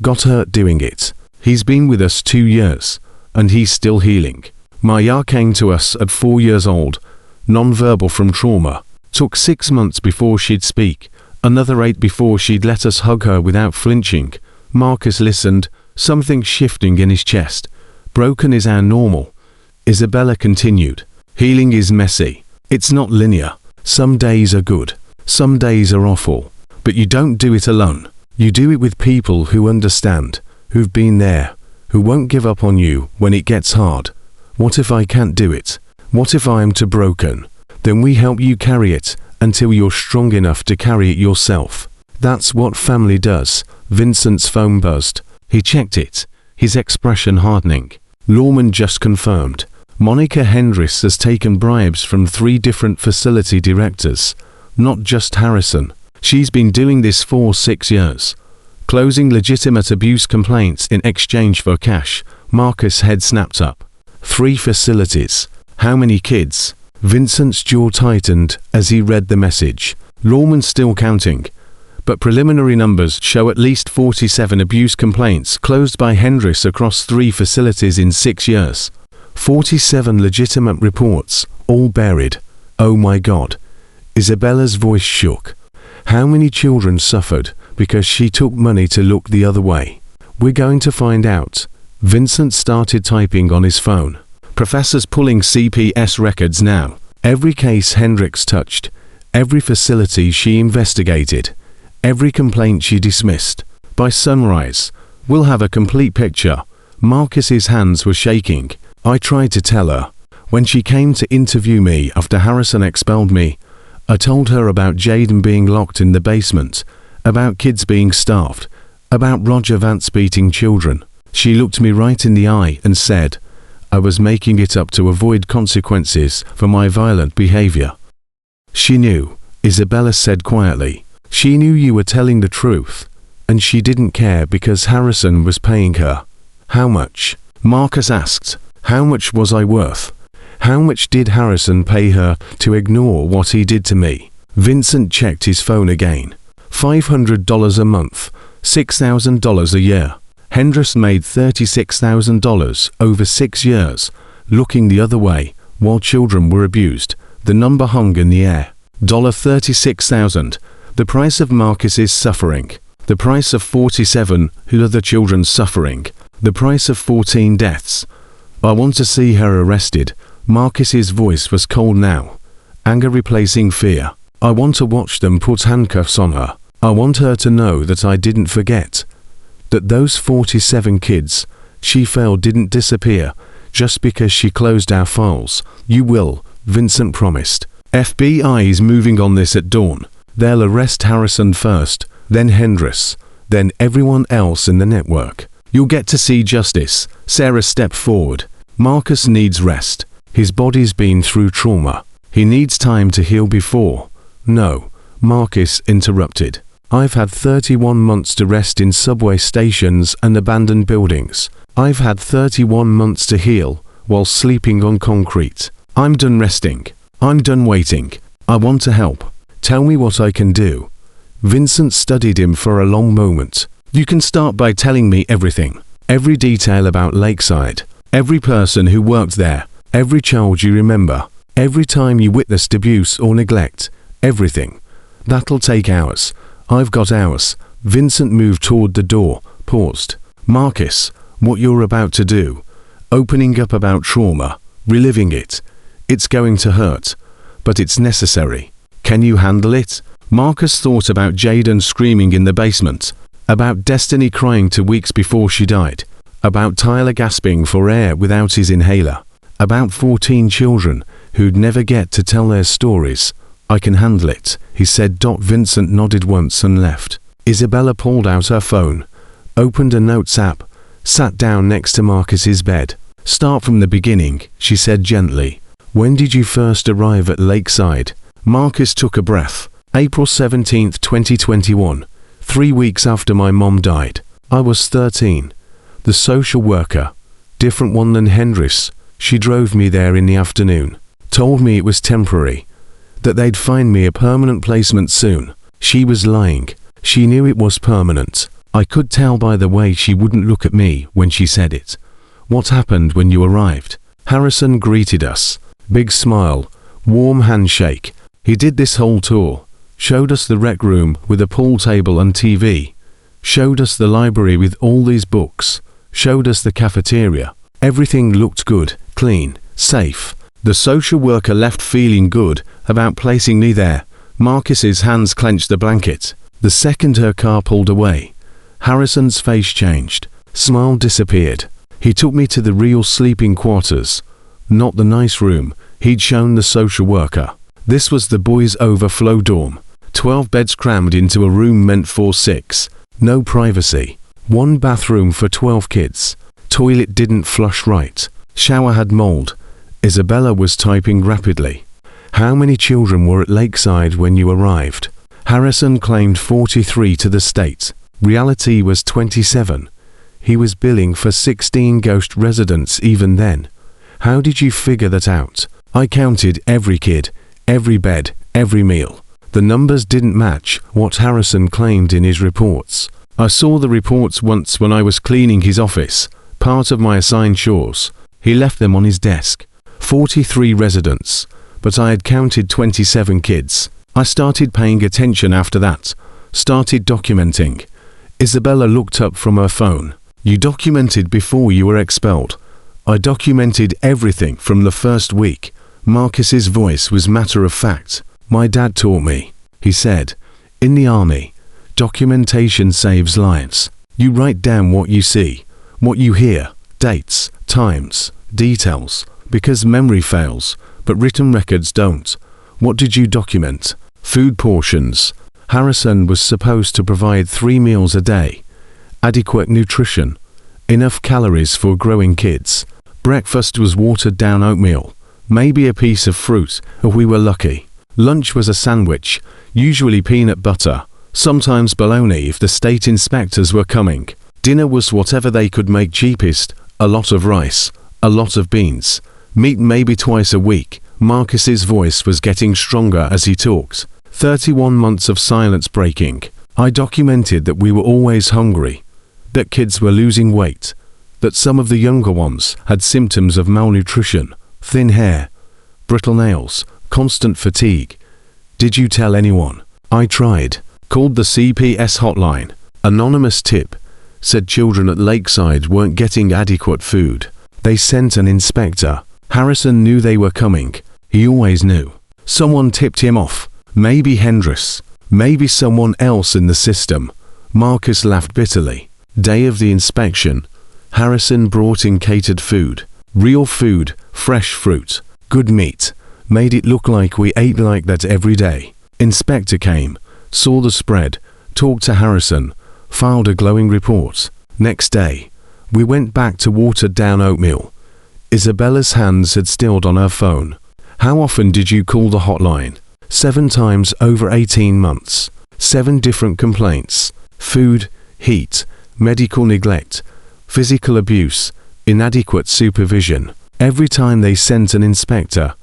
Got hurt doing it. He's been with us 2 years, and he's still healing. Maya came to us at 4 years old, non-verbal from trauma. Took 6 months before she'd speak, another 8 before she'd let us hug her without flinching. Marcus listened, something shifting in his chest. Broken is our normal. Isabella continued. Healing is messy. It's not linear. Some days are good. Some days are awful. But you don't do it alone. You do it with people who understand, who've been there, who won't give up on you when it gets hard. What if I can't do it? What if I'm too broken? Then we help you carry it until you're strong enough to carry it yourself. That's what family does. Vincent's phone buzzed. He checked it, his expression hardening. Lawman just confirmed. Monica Hendris has taken bribes from 3 different facility directors, not just Harrison. She's been doing this for 6 years. Closing legitimate abuse complaints in exchange for cash. Marcus' head snapped up. 3 facilities. How many kids? Vincent's jaw tightened as he read the message. Lawman's still counting, but preliminary numbers show at least 47 abuse complaints closed by Hendris across 3 facilities in 6 years. 47 legitimate reports, all buried. Oh my God. Isabella's voice shook. How many children suffered because she took money to look the other way? We're going to find out. Vincent started typing on his phone. Professor's pulling CPS records now. Every case Hendricks touched, every facility she investigated, every complaint she dismissed. By sunrise, we'll have a complete picture. Marcus's hands were shaking. I tried to tell her. When she came to interview me after Harrison expelled me, I told her about Jaden being locked in the basement, about kids being starved, about Roger Vance beating children. She looked me right in the eye and said, I was making it up to avoid consequences for my violent behavior. She knew, Isabella said quietly. She knew you were telling the truth, and she didn't care because Harrison was paying her. How much? Marcus asked. How much was I worth? How much did Harrison pay her to ignore what he did to me? Vincent checked his phone again. $500 a month, $6,000 a year. Hendricks made $36,000 over 6 years, looking the other way, while children were abused. The number hung in the air. $36,000. The price of Marcus's suffering. The price of 47 other children's suffering. The price of 14 deaths. I want to see her arrested. Marcus's voice was cold now. Anger replacing fear. I want to watch them put handcuffs on her. I want her to know that I didn't forget. That those 47 kids she failed didn't disappear just because she closed our files. You will, Vincent promised. FBI is moving on this at dawn. They'll arrest Harrison first, then Hendricks, then everyone else in the network. You'll get to see justice. Sarah stepped forward. Marcus needs rest. His body's been through trauma. He needs time to heal before. No, Marcus interrupted. I've had 31 months to rest in subway stations and abandoned buildings. I've had 31 months to heal while sleeping on concrete. I'm done resting. I'm done waiting. I want to help. Tell me what I can do. Vincent studied him for a long moment. You can start by telling me everything. Every detail about Lakeside. Every person who worked there. Every child you remember. Every time you witnessed abuse or neglect. Everything. That'll take hours. I've got hours. Vincent moved toward the door, paused. Marcus, what you're about to do. Opening up about trauma. Reliving it. It's going to hurt. But it's necessary. Can you handle it? Marcus thought about Jaden screaming in the basement. About Destiny crying 2 weeks before she died. About Tyler gasping for air without his inhaler. About 14 children who'd never get to tell their stories. I can handle it, he said. Vincent nodded once and left. Isabella pulled out her phone, opened a notes app, sat down next to Marcus's bed. Start from the beginning, she said gently. When did you first arrive at Lakeside? Marcus took a breath. April 17, 2021. 3 weeks after my mom died. I was 13. The social worker, different one than Hendricks, she drove me there in the afternoon. Told me it was temporary. That they'd find me a permanent placement soon. She was lying. She knew it was permanent. I could tell by the way she wouldn't look at me when she said it. What happened when you arrived? Harrison greeted us. Big smile. Warm handshake. He did this whole tour. Showed us the rec room with a pool table and TV. Showed us the library with all these books. Showed us the cafeteria. Everything looked good, clean, safe. The social worker left feeling good about placing me there. Marcus's hands clenched the blanket. The second her car pulled away, Harrison's face changed. Smile disappeared. He took me to the real sleeping quarters. Not the nice room he'd shown the social worker. This was the boys' overflow dorm. 12 beds crammed into a room meant for 6. No privacy. 1 bathroom for 12 kids. Toilet didn't flush right. Shower had mold. Isabella was typing rapidly. How many children were at Lakeside when you arrived? Harrison claimed 43 to the state. Reality was 27. He was billing for 16 ghost residents even then. How did you figure that out? I counted every kid, every bed, every meal. The numbers didn't match what Harrison claimed in his reports. I saw the reports once when I was cleaning his office, part of my assigned chores. He left them on his desk. 43 residents. But I had counted 27 kids. I started paying attention after that. Started documenting. Isabella looked up from her phone. You documented before you were expelled. I documented everything from the first week. Marcus's voice was matter of fact. My dad taught me. He said, in the army, documentation saves lives. You write down what you see, what you hear, dates, times, details, because memory fails, but written records don't. What did you document? Food portions. Harrison was supposed to provide 3 meals a day. Adequate nutrition. Enough calories for growing kids. Breakfast was watered down oatmeal. Maybe a piece of fruit, if we were lucky. Lunch was a sandwich, usually peanut butter, sometimes bologna if the state inspectors were coming. Dinner was whatever they could make cheapest, a lot of rice, a lot of beans. Meat maybe twice a week. Marcus's voice was getting stronger as he talked. 31 months of silence breaking. I documented that we were always hungry, that kids were losing weight, that some of the younger ones had symptoms of malnutrition, thin hair, brittle nails, constant fatigue. Did you tell anyone? I tried. Called the CPS hotline. Anonymous tip. Said children at Lakeside weren't getting adequate food. They sent an inspector. Harrison knew they were coming. He always knew. Someone tipped him off. Maybe Hendris. Maybe someone else in the system. Marcus laughed bitterly. Day of the inspection. Harrison brought in catered food. Real food, fresh fruit, good meat. Made it look like we ate like that every day. Inspector came, saw the spread, talked to Harrison, filed a glowing report. Next day, we went back to watered down oatmeal. Isabella's hands had stilled on her phone. How often did you call the hotline? 7 times over 18 months. 7 different complaints. Food, heat, medical neglect, physical abuse, inadequate supervision. Every time they sent an inspector.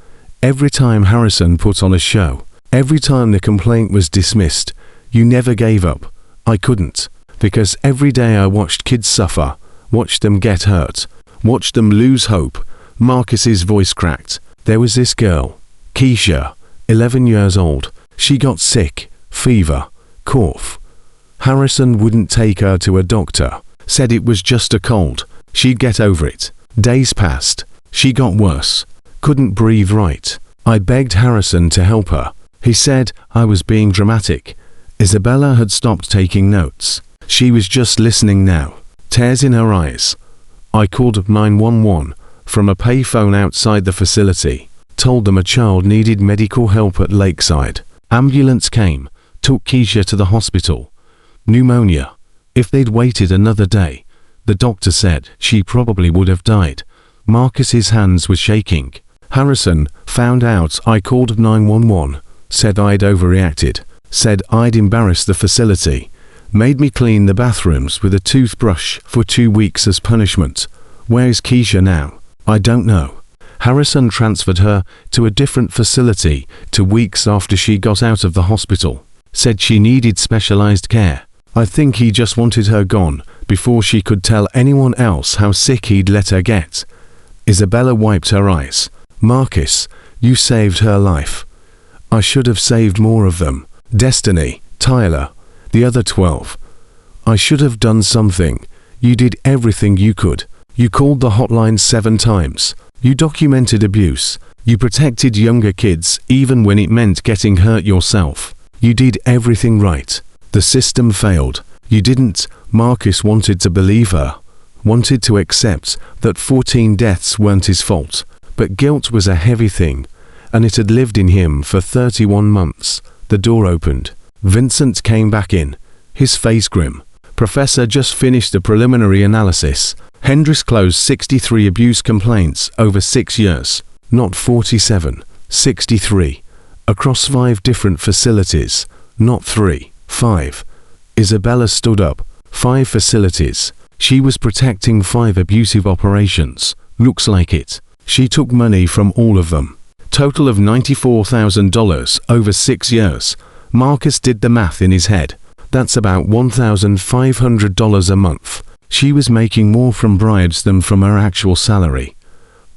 Every time Harrison put on a show. Every time the complaint was dismissed. You never gave up. I couldn't. Because every day I watched kids suffer, watched them get hurt, watched them lose hope. Marcus's voice cracked. There was this girl, Keisha, 11 years old. She got sick, fever, cough. Harrison wouldn't take her to a doctor. Said it was just a cold. She'd get over it. Days passed. She got worse. Couldn't breathe right. I begged Harrison to help her. He said I was being dramatic. Isabella had stopped taking notes. She was just listening now. Tears in her eyes. I called 911 from a payphone outside the facility. Told them a child needed medical help at Lakeside. Ambulance came. Took Keisha to the hospital. Pneumonia. If they'd waited another day, the doctor said she probably would have died. Marcus's hands were shaking. Harrison found out I called 911. Said I'd overreacted. Said I'd embarrassed the facility. Made me clean the bathrooms with a toothbrush for 2 weeks as punishment. Where is Keisha now? I don't know. Harrison transferred her to a different facility 2 weeks after she got out of the hospital. Said she needed specialized care. I think he just wanted her gone before she could tell anyone else how sick he'd let her get. Isabella wiped her eyes. Marcus, you saved her life. I should have saved more of them. Destiny, Tyler, the other 12. I should have done something. You did everything you could. You called the hotline 7 times. You documented abuse. You protected younger kids even when it meant getting hurt yourself. You did everything right. The system failed. You didn't. Marcus wanted to believe her. Wanted to accept that 14 deaths weren't his fault. But guilt was a heavy thing, and it had lived in him for 31 months. The door opened. Vincent came back in, his face grim. Professor just finished a preliminary analysis. Hendris closed 63 abuse complaints over 6 years. Not 47, 63. Across 5 different facilities. Not 3, 5. Isabella stood up. 5 facilities. She was protecting 5 abusive operations. Looks like it. She took money from all of them. Total of $94,000 over 6 years. Marcus did the math in his head. That's about $1,500 a month. She was making more from bribes than from her actual salary.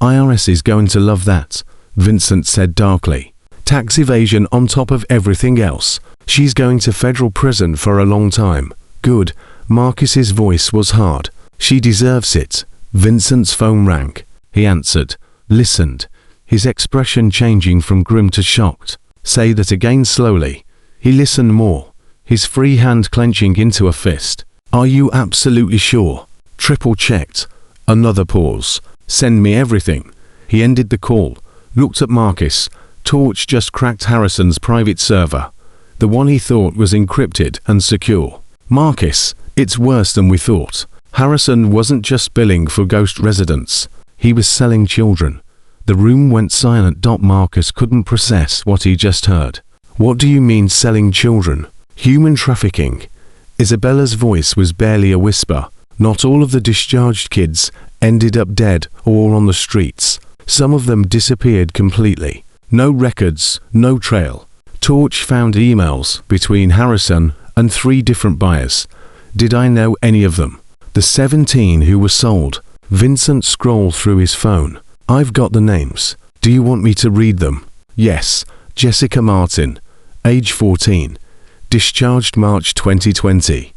IRS is going to love that, Vincent said darkly. Tax evasion on top of everything else. She's going to federal prison for a long time. Good. Marcus's voice was hard. She deserves it. Vincent's phone rang. He answered, listened, his expression changing from grim to shocked. Say that again slowly. He listened more, his free hand clenching into a fist. Are you absolutely sure? Triple checked. Another pause. Send me everything. He ended the call, looked at Marcus. Torch just cracked Harrison's private server. The one he thought was encrypted and secure. Marcus, it's worse than we thought. Harrison wasn't just billing for ghost residents. He was selling children. The room went silent. Marcus couldn't process what he just heard. What do you mean selling children? Human trafficking. Isabella's voice was barely a whisper. Not all of the discharged kids ended up dead or on the streets. Some of them disappeared completely. No records, no trail. Torch found emails between Harrison and 3 different buyers. Did I know any of them? The 17 who were sold. Vincent scrolled through his phone. I've got the names. Do you want me to read them? Yes. Jessica Martin, age 14. Discharged March 2020.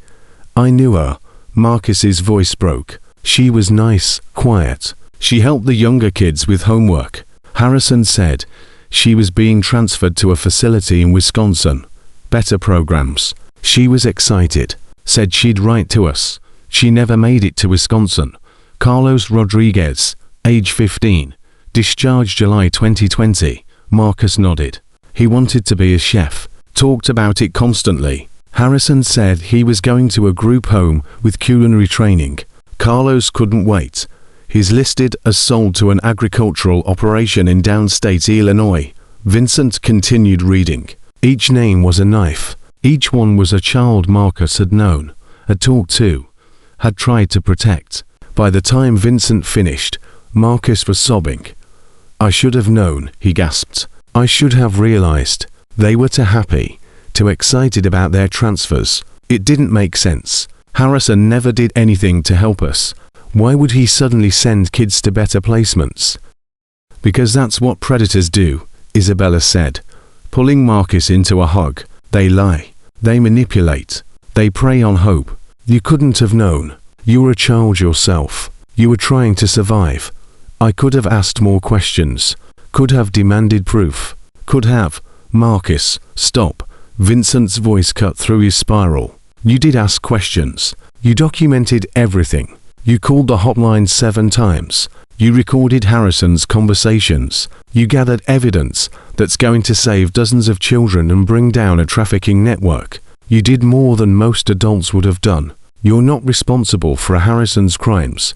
I knew her. Marcus's voice broke. She was nice, quiet. She helped the younger kids with homework. Harrison said she was being transferred to a facility in Wisconsin. Better programs. She was excited. Said she'd write to us. She never made it to Wisconsin. Carlos Rodriguez, age 15. Discharged July 2020. Marcus nodded. He wanted to be a chef. Talked about it constantly. Harrison said he was going to a group home with culinary training. Carlos couldn't wait. He's listed as sold to an agricultural operation in downstate Illinois. Vincent continued reading. Each name was a knife. Each one was a child Marcus had known, had talked to, had tried to protect. By the time Vincent finished, Marcus was sobbing. I should have known, he gasped. I should have realized. They were too happy, too excited about their transfers. It didn't make sense. Harrison never did anything to help us. Why would he suddenly send kids to better placements? Because that's what predators do, Isabella said, pulling Marcus into a hug. They lie. They manipulate. They prey on hope. You couldn't have known. You were a child yourself. You were trying to survive. I could have asked more questions. Could have demanded proof. Could have. Marcus, stop. Vincent's voice cut through his spiral. You did ask questions. You documented everything. You called the hotline 7 times. You recorded Harrison's conversations. You gathered evidence that's going to save dozens of children and bring down a trafficking network. You did more than most adults would have done. You're not responsible for Harrison's crimes.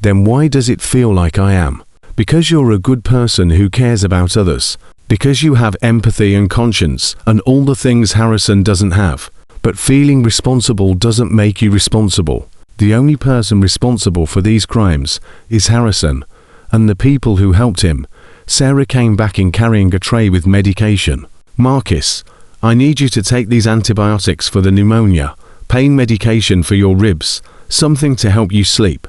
Then why does it feel like I am? Because you're a good person who cares about others. Because you have empathy and conscience and all the things Harrison doesn't have. But feeling responsible doesn't make you responsible. The only person responsible for these crimes is Harrison and the people who helped him. Sarah came back in carrying a tray with medication. Marcus, I need you to take these antibiotics for the pneumonia, pain medication for your ribs, something to help you sleep.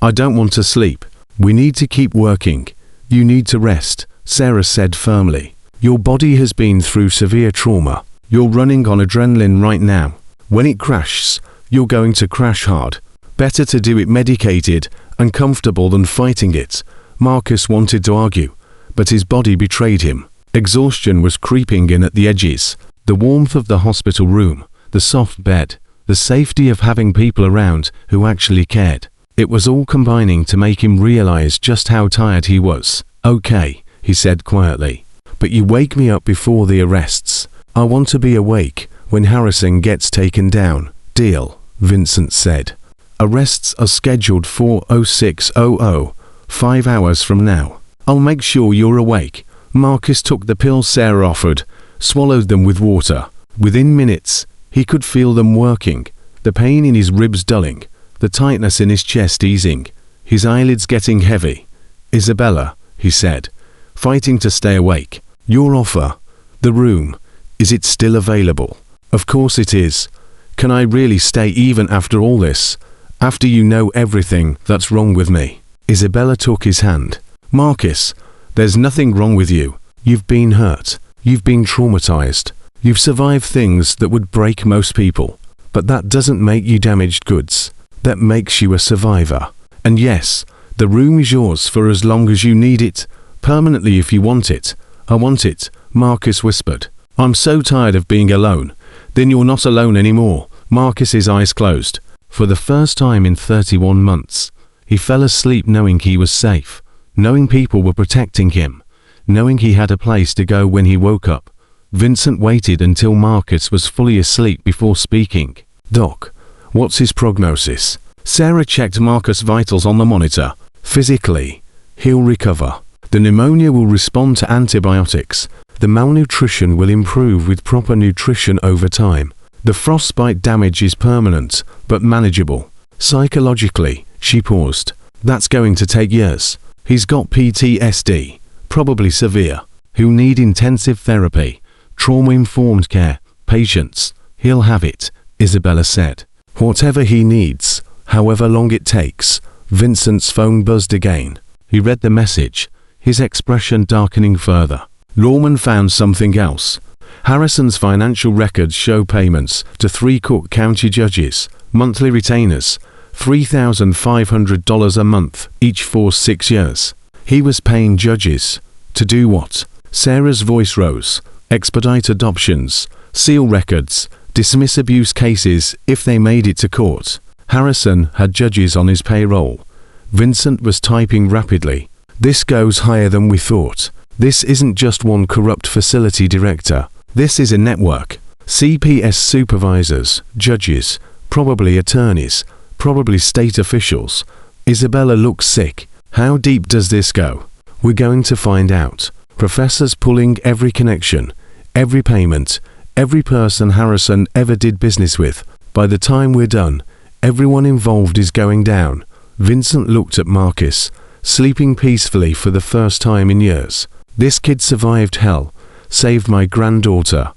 I don't want to sleep. We need to keep working. You need to rest, Sarah said firmly. Your body has been through severe trauma. You're running on adrenaline right now. When it crashes, you're going to crash hard. Better to do it medicated and comfortable than fighting it. Marcus wanted to argue, but his body betrayed him. Exhaustion was creeping in at the edges. The warmth of the hospital room, the soft bed, the safety of having people around who actually cared. It was all combining to make him realize just how tired he was. Okay, he said quietly. But you wake me up before the arrests. I want to be awake when Harrison gets taken down. Deal, Vincent said. Arrests are scheduled for 0600, 5 hours from now. I'll make sure you're awake. Marcus took the pills Sarah offered, swallowed them with water. Within minutes, he could feel them working, the pain in his ribs dulling, the tightness in his chest easing, his eyelids getting heavy. Isabella, he said, fighting to stay awake. Your offer, the room, is it still available? Of course it is. Can I really stay even after all this? After you know everything that's wrong with me? Isabella took his hand. Marcus, there's nothing wrong with you. You've been hurt. You've been traumatized. You've survived things that would break most people. But that doesn't make you damaged goods. That makes you a survivor. And yes, the room is yours for as long as you need it, permanently if you want it. I want it, Marcus whispered. I'm so tired of being alone. Then you're not alone anymore. Marcus's eyes closed. For the first time in 31 months, he fell asleep knowing he was safe, knowing people were protecting him, knowing he had a place to go when he woke up. Vincent waited until Marcus was fully asleep before speaking. Doc, what's his prognosis? Sarah checked Marcus' vitals on the monitor. Physically, he'll recover. The pneumonia will respond to antibiotics. The malnutrition will improve with proper nutrition over time. The frostbite damage is permanent, but manageable. Psychologically, she paused. That's going to take years. He's got PTSD, probably severe. He'll need intensive therapy, trauma-informed care, patience. He'll have it, Isabella said. Whatever he needs, however long it takes. Vincent's phone buzzed again. He read the message, his expression darkening further. Lawman found something else. Harrison's financial records show payments to 3 Cook County judges, monthly retainers, $3,500 a month, each for 6 years. He was paying judges. To do what? Sarah's voice rose. Expedite adoptions, seal records, dismiss abuse cases if they made it to court. Harrison had judges on his payroll. Vincent was typing rapidly. This goes higher than we thought. This isn't just one corrupt facility director. This is a network. CPS supervisors, judges, probably attorneys, probably state officials. Isabella looked sick. How deep does this go? We're going to find out. Professors pulling every connection, every payment, every person Harrison ever did business with. By the time we're done, everyone involved is going down. Vincent looked at Marcus, sleeping peacefully for the first time in years. This kid survived hell, saved my granddaughter,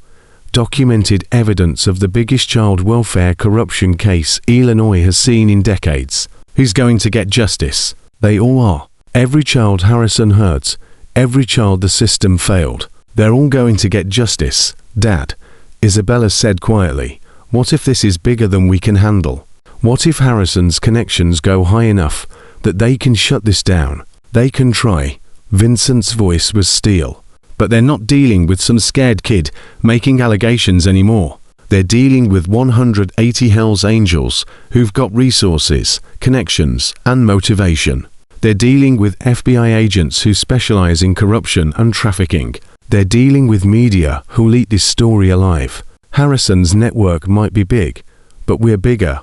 documented evidence of the biggest child welfare corruption case Illinois has seen in decades. He's going to get justice. They all are. Every child Harrison hurt, every child the system failed. They're all going to get justice, Dad, Isabella said quietly. What if this is bigger than we can handle? What if Harrison's connections go high enough that they can shut this down? They can try. Vincent's voice was steel. But they're not dealing with some scared kid making allegations anymore. They're dealing with 180 Hell's Angels who've got resources, connections, and motivation. They're dealing with FBI agents who specialize in corruption and trafficking. They're dealing with media who'll eat this story alive. Harrison's network might be big, but we're bigger,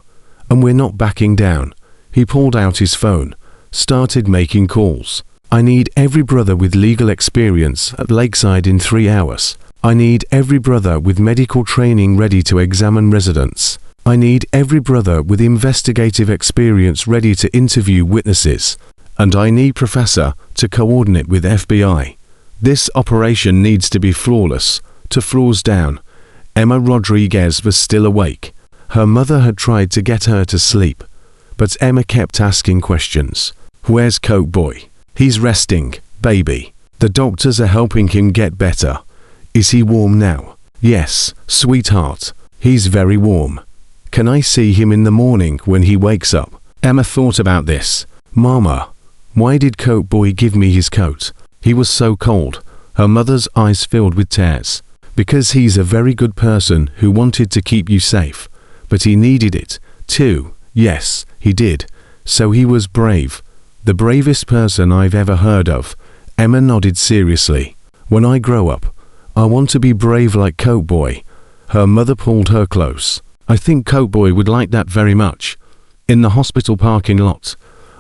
and we're not backing down. He pulled out his phone, started making calls. I need every brother with legal experience at Lakeside in 3 hours. I need every brother with medical training ready to examine residents. I need every brother with investigative experience ready to interview witnesses. And I need Professor to coordinate with FBI. This operation needs to be flawless, to floors down. Emma Rodriguez was still awake. Her mother had tried to get her to sleep, but Emma kept asking questions. Where's Coke Boy? He's resting, baby. The doctors are helping him get better. Is he warm now? Yes, sweetheart. He's very warm. Can I see him in the morning when he wakes up? Emma thought about this. Mama, why did Coke Boy give me his coat? He was so cold. Her mother's eyes filled with tears. Because he's a very good person who wanted to keep you safe. But he needed it, too. Yes, he did. So he was brave. The bravest person I've ever heard of. Emma nodded seriously. When I grow up, I want to be brave like Coke Boy. Her mother pulled her close. I think Coke Boy would like that very much. In the hospital parking lot,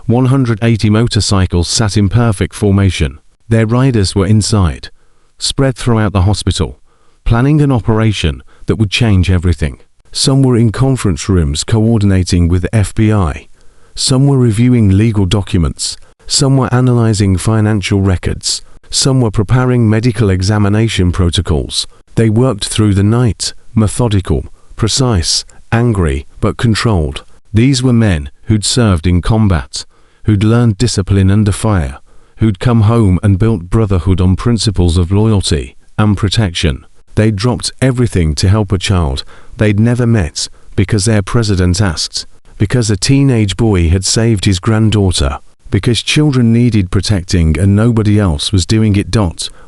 180 motorcycles sat in perfect formation. Their riders were inside, spread throughout the hospital, planning an operation that would change everything. Some were in conference rooms coordinating with the FBI. Some were reviewing legal documents. Some were analyzing financial records. Some were preparing medical examination protocols. They worked through the night, methodical, precise, angry, but controlled. These were men who'd served in combat, who'd learned discipline under fire, who'd come home and built brotherhood on principles of loyalty and protection. They'd dropped everything to help a child they'd never met because their president asked, because a teenage boy had saved his granddaughter, because children needed protecting and nobody else was doing it.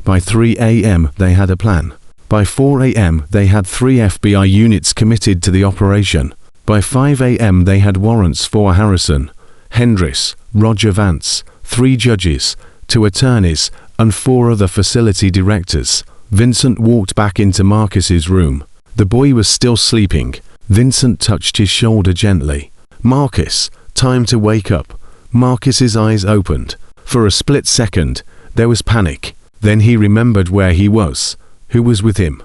By 3 a.m. they had a plan. By 4 a.m. they had 3 FBI units committed to the operation. By 5 a.m. they had warrants for Harrison, Hendricks, Roger Vance, 3 judges, 2 attorneys, and 4 other facility directors. Vincent walked back into Marcus's room. The boy was still sleeping. Vincent touched his shoulder gently. "Marcus, time to wake up." Marcus's eyes opened. For a split second, there was panic. Then he remembered where he was. Who was with him?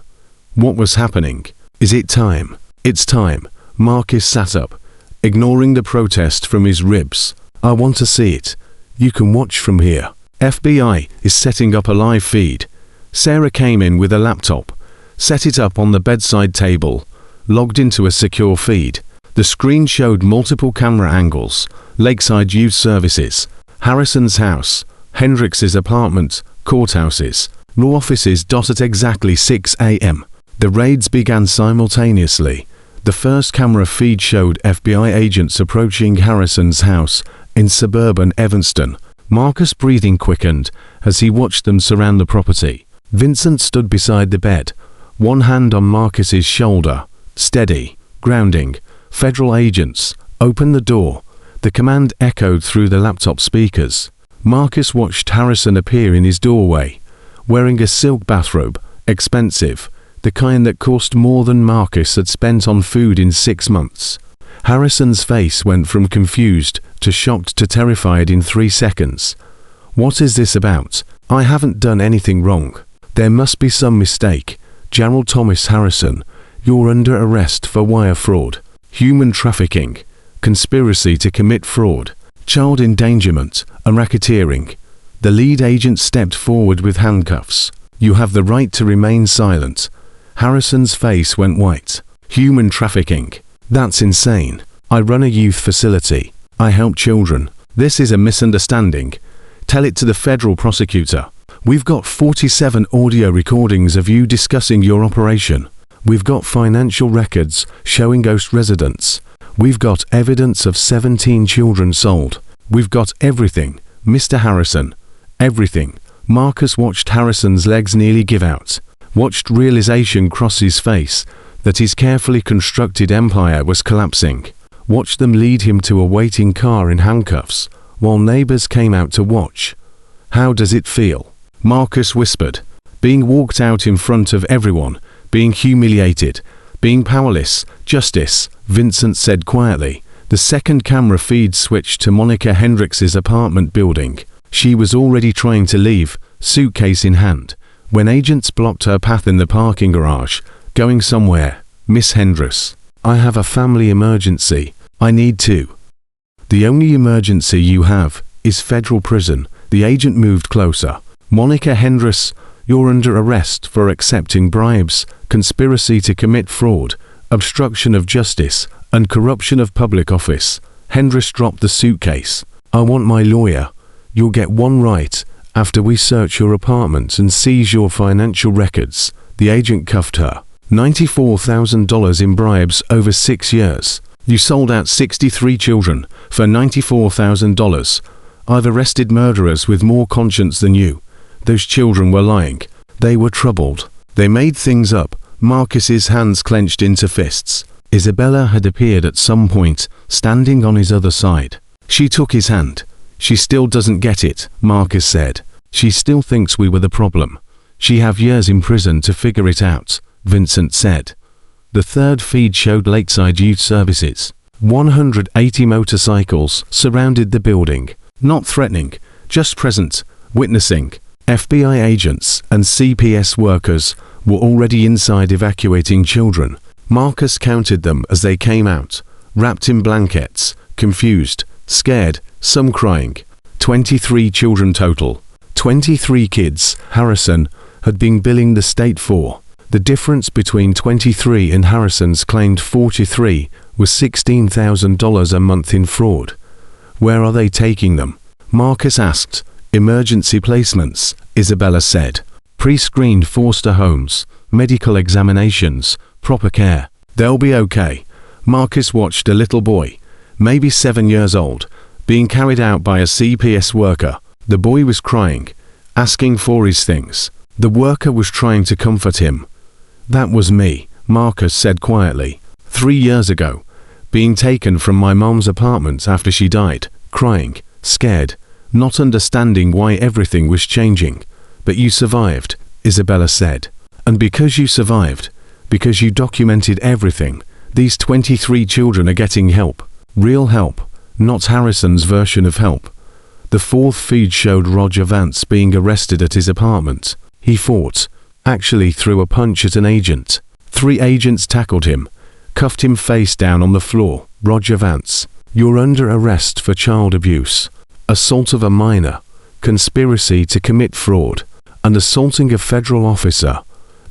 What was happening? "Is it time?" "It's time." Marcus sat up, ignoring the protest from his ribs. "I want to see it. You can watch from here. FBI is setting up a live feed." Sarah came in with a laptop, set it up on the bedside table, logged into a secure feed. The screen showed multiple camera angles: Lakeside Youth Services, Harrison's house, Hendricks's apartment, courthouses, law offices. At exactly 6 a.m. the raids began simultaneously. The first camera feed showed FBI agents approaching Harrison's house in suburban Evanston. Marcus' breathing quickened as he watched them surround the property. Vincent stood beside the bed, one hand on Marcus's shoulder. "Steady, grounding. Federal agents, open the door." The command echoed through the laptop speakers. Marcus watched Harrison appear in his doorway, wearing a silk bathrobe, expensive, the kind that cost more than Marcus had spent on food in 6 months. Harrison's face went from confused to shocked to terrified in 3 seconds. "What is this about? I haven't done anything wrong. There must be some mistake. Gerald Thomas Harrison, you're under arrest for wire fraud, human trafficking, conspiracy to commit fraud, child endangerment, and racketeering." The lead agent stepped forward with handcuffs. "You have the right to remain silent." Harrison's face went white. "Human trafficking? That's insane. I run a youth facility. I help children. This is a misunderstanding. Tell it to the federal prosecutor. We've got 47 audio recordings of you discussing your operation. We've got financial records showing ghost residents. We've got evidence of 17 children sold. We've got everything, Mr. Harrison. Everything." Marcus watched Harrison's legs nearly give out, watched realization cross his face that his carefully constructed empire was collapsing, watched them lead him to a waiting car in handcuffs, while neighbors came out to watch. "How does it feel?" Marcus whispered. "Being walked out in front of everyone, being humiliated, being powerless. Justice," Vincent said quietly. The second camera feed switched to Monica Hendricks's apartment building. She was already trying to leave, suitcase in hand, when agents blocked her path in the parking garage. "Going somewhere, Miss Hendricks? I have a family emergency. I need to." "The only emergency you have is federal prison." The agent moved closer. "Monica Hendricks, you're under arrest for accepting bribes, conspiracy to commit fraud, obstruction of justice, and corruption of public office." Hendricks dropped the suitcase. "I want my lawyer. You'll get one right after we search your apartment and seize your financial records." The agent cuffed her. $94,000 in bribes over 6 years. You sold out 63 children for $94,000. I've arrested murderers with more conscience than you. Those children were lying. They were troubled. They made things up. Marcus's hands clenched into fists. Isabella had appeared at some point, standing on his other side. She took his hand. "She still doesn't get it," Marcus said. "She still thinks we were the problem. She have years in prison to figure it out," Vincent said. The third feed showed Lakeside Youth Services. 180 motorcycles surrounded the building. Not threatening, just present, witnessing. FBI agents and CPS workers were already inside evacuating children. Marcus counted them as they came out, wrapped in blankets, confused, scared, some crying. 23 children total. 23 kids Harrison had been billing the state for. The difference between 23 and Harrison's claimed 43 was $16,000 a month in fraud. "Where are they taking them?" Marcus asked, Emergency placements, Isabella said. Pre-screened foster homes, medical examinations, proper care. They'll be okay. Marcus watched a little boy, maybe 7 years old, being carried out by a CPS worker. The boy was crying, asking for his things. The worker was trying to comfort him. That was me, Marcus said quietly. 3 years ago, being taken from my mom's apartment after she died, crying, scared, not understanding why everything was changing. But you survived, Isabella said. And because you survived, because you documented everything, these 23 children are getting help. Real help, not Harrison's version of help. The fourth feed showed Roger Vance being arrested at his apartment. He fought, actually threw a punch at an agent. 3 agents tackled him, cuffed him face down on the floor. Roger Vance, you're under arrest for child abuse, assault of a minor, conspiracy to commit fraud, and assaulting a federal officer.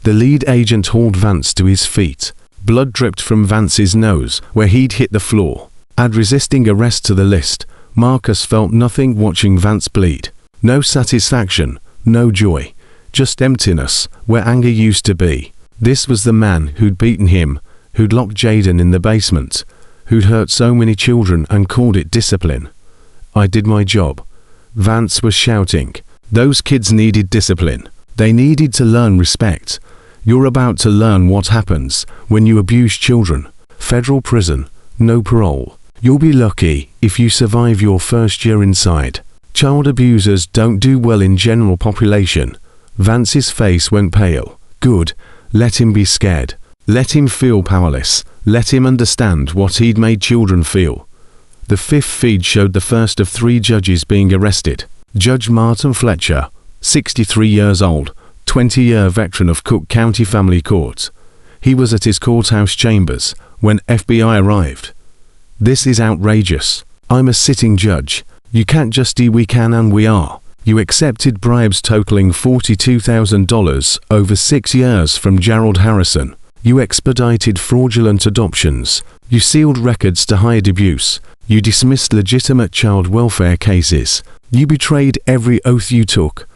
The lead agent hauled Vance to his feet. Blood dripped from Vance's nose, where he'd hit the floor. Add resisting arrest to the list. Marcus felt nothing watching Vance bleed. No satisfaction, no joy, just emptiness, where anger used to be. This was the man who'd beaten him, who'd locked Jaden in the basement, who'd hurt so many children and called it discipline. I did my job. Vance was shouting. Those kids needed discipline. They needed to learn respect. You're about to learn what happens when you abuse children. Federal prison, no parole. You'll be lucky if you survive your first year inside. Child abusers don't do well in general population. Vance's face went pale. Good, let him be scared. Let him feel powerless. Let him understand what he'd made children feel. The fifth feed showed the first of 3 judges being arrested. Judge Martin Fletcher, 63 years old, 20-year veteran of Cook County Family Court. He was at his courthouse chambers when FBI arrived. This is outrageous. I'm a sitting judge. You can't just do we can and we are. You accepted bribes totaling $42,000 over 6 years from Gerald Harrison. You expedited fraudulent adoptions. You sealed records to hide abuse. You dismissed legitimate child welfare cases. You betrayed every oath you took.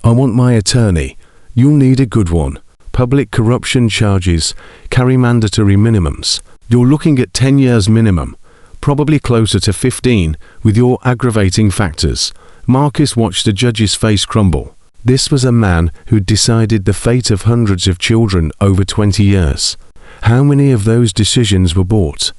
I want my attorney. You'll need a good one. Public corruption charges carry mandatory minimums. You're looking at 10 years minimum, probably closer to 15 with your aggravating factors. Marcus watched the judge's face crumble. This was a man who'd decided the fate of hundreds of children over 20 years. How many of those decisions were bought?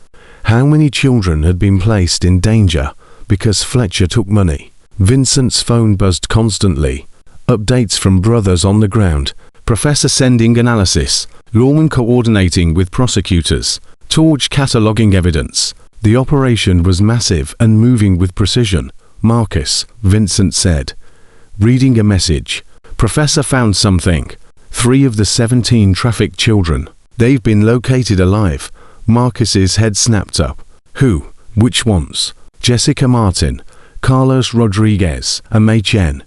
How many children had been placed in danger because Fletcher took money? Vincent's phone buzzed constantly. Updates from brothers on the ground. Professor sending analysis. Lawman coordinating with prosecutors. Torch cataloging evidence. The operation was massive and moving with precision. Marcus, Vincent said. Reading a message. Professor found something. 3 of the 17 trafficked children. They've been located alive. Marcus's head snapped up. Who? Which ones? Jessica Martin, Carlos Rodriguez, and Mei Chen.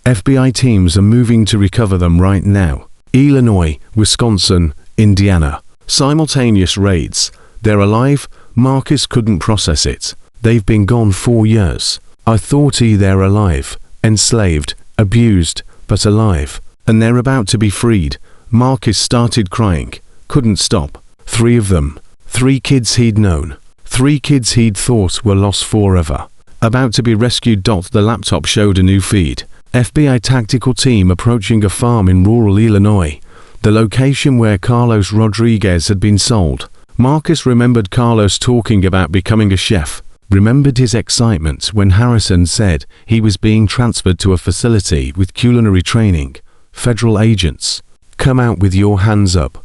FBI teams are moving to recover them right now. Illinois, Wisconsin, Indiana. Simultaneous raids. They're alive? Marcus couldn't process it. They've been gone 4 years. I thought they're alive, enslaved, abused, but alive. And they're about to be freed. Marcus started crying. Couldn't stop. 3 of them. 3 kids he'd known. 3 kids he'd thought were lost forever. About to be rescued. The laptop showed a new feed. FBI tactical team approaching a farm in rural Illinois. The location where Carlos Rodriguez had been sold. Marcus remembered Carlos talking about becoming a chef. Remembered his excitement when Harrison said he was being transferred to a facility with culinary training. Federal agents. Come out with your hands up.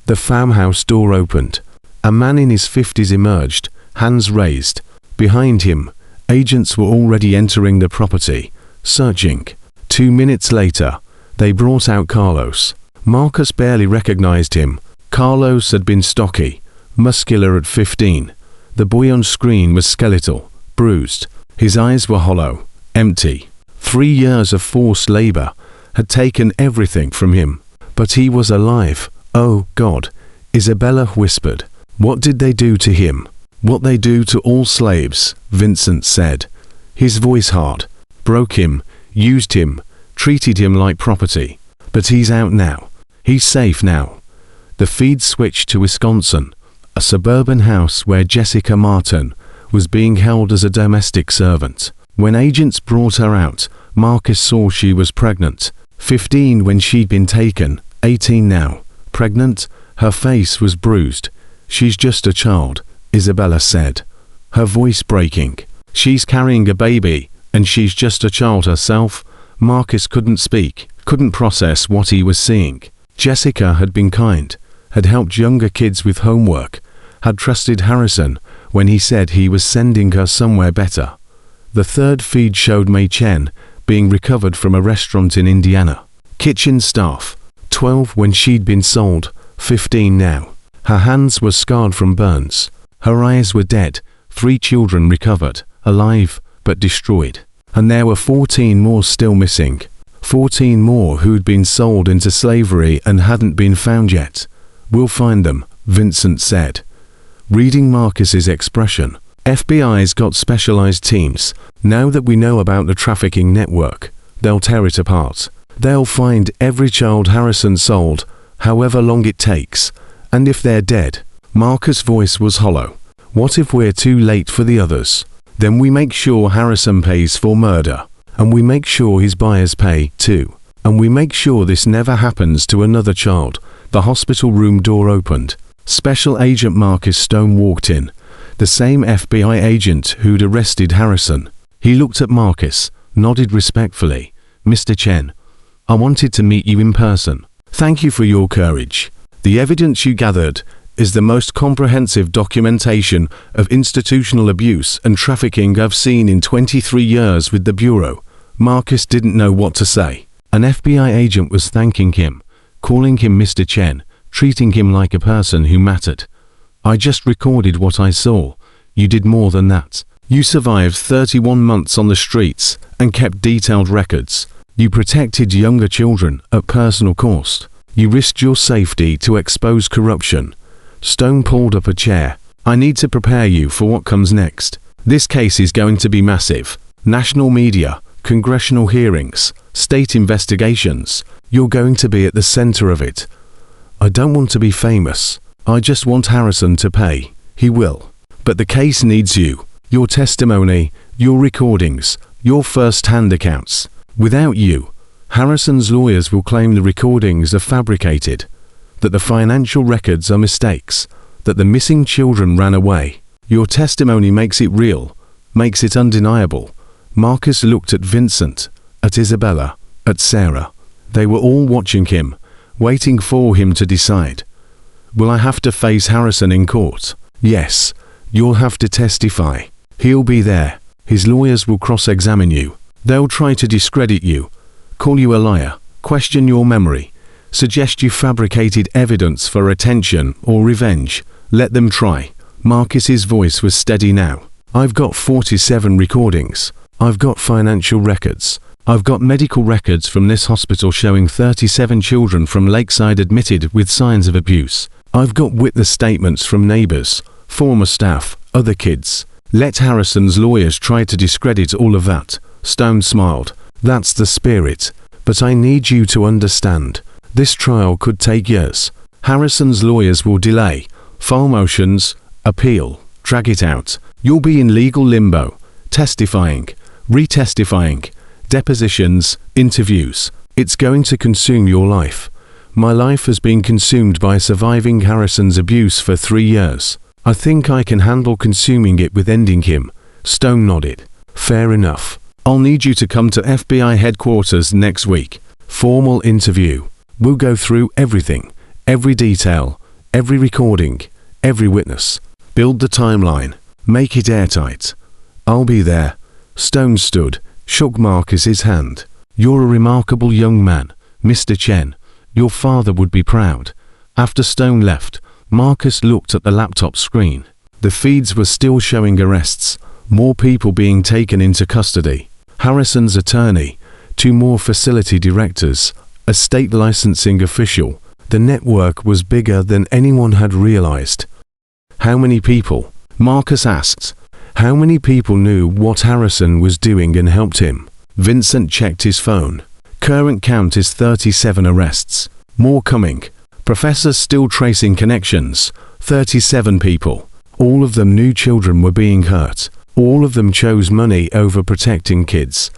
The farmhouse door opened. A man in his 50s emerged, hands raised. Behind him, agents were already entering the property, searching. 2 minutes later, they brought out Carlos. Marcus barely recognized him. Carlos had been stocky, muscular at 15. The boy on screen was skeletal, bruised. His eyes were hollow, empty. 3 years of forced labor had taken everything from him. But he was alive. Oh, God, Isabella whispered. What did they do to him? What they do to all slaves, Vincent said. His voice hard. Broke him. used him, treated him like property. But he's out now. He's safe now. The feed switched to Wisconsin, a suburban house where Jessica Martin was being held as a domestic servant. When agents brought her out, Marcus saw she was pregnant. 15 when she'd been taken, 18 now. Pregnant, her face was bruised. She's just a child, Isabella said, her voice breaking. She's carrying a baby, and she's just a child herself. Marcus couldn't speak, couldn't process what he was seeing. Jessica had been kind, had helped younger kids with homework, had trusted Harrison when he said he was sending her somewhere better. The third feed showed Mei Chen being recovered from a restaurant in Indiana. Kitchen staff, 12 when she'd been sold, 15 now. Her hands were scarred from burns. Her eyes were dead. 3 children recovered, alive, but destroyed. And there were 14 more still missing. 14 more who'd been sold into slavery and hadn't been found yet. We'll find them, Vincent said. Reading Marcus's expression, FBI's got specialized teams. Now that we know about the trafficking network, they'll tear it apart. They'll find every child Harrison sold, however long it takes. And if they're dead, Marcus' voice was hollow. What if we're too late for the others? Then we make sure Harrison pays for murder. And we make sure his buyers pay, too. And we make sure this never happens to another child. The hospital room door opened. Special Agent Marcus Stone walked in. The same FBI agent who'd arrested Harrison. He looked at Marcus, nodded respectfully. Mr. Chen, I wanted to meet you in person. Thank you for your courage. The evidence you gathered is the most comprehensive documentation of institutional abuse and trafficking I've seen in 23 years with the Bureau. Marcus didn't know what to say. An FBI agent was thanking him, calling him Mr. Chen, treating him like a person who mattered. I just recorded what I saw. You did more than that. You survived 31 months on the streets and kept detailed records. You protected younger children at personal cost. You risked your safety to expose corruption. Stone pulled up a chair. I need to prepare you for what comes next. This case is going to be massive. National media, congressional hearings, state investigations. You're going to be at the center of it. I don't want to be famous. I just want Harrison to pay. He will. But the case needs you. Your testimony, your recordings, your first-hand accounts. Without you, Harrison's lawyers will claim the recordings are fabricated, that the financial records are mistakes, that the missing children ran away. Your testimony makes it real, makes it undeniable. Marcus looked at Vincent, at Isabella, at Sarah. They were all watching him, waiting for him to decide. Will I have to face Harrison in court? Yes, you'll have to testify. He'll be there. His lawyers will cross-examine you. They'll try to discredit you, call you a liar, question your memory, suggest you fabricated evidence for attention or revenge. Let them try. Marcus's voice was steady now. I've got 47 recordings. I've got financial records. I've got medical records from this hospital showing 37 children from Lakeside admitted with signs of abuse. I've got witness statements from neighbors, former staff, other kids. Let Harrison's lawyers try to discredit all of that. Stone smiled. That's the spirit. But I need you to understand. This trial could take years. Harrison's lawyers will delay, file motions, appeal, drag it out. You'll be in legal limbo, testifying, retestifying, depositions, interviews. It's going to consume your life. My life has been consumed by surviving Harrison's abuse for 3 years. I think I can handle consuming it with ending him. Stone nodded. Fair enough. I'll need you to come to FBI headquarters next week. Formal interview. We'll go through everything, every detail, every recording, every witness. Build the timeline. Make it airtight. I'll be there. Stone stood, shook Marcus's hand. You're a remarkable young man, Mr. Chen. Your father would be proud. After Stone left, Marcus looked at the laptop screen. The feeds were still showing arrests, more people being taken into custody. Harrison's attorney, 2 more facility directors, a state licensing official. The network was bigger than anyone had realized. How many people? Marcus asked. How many people knew what Harrison was doing and helped him? Vincent checked his phone. Current count is 37 arrests. More coming. Professors still tracing connections. 37 people. All of them knew children were being hurt. All of them chose money over protecting kids.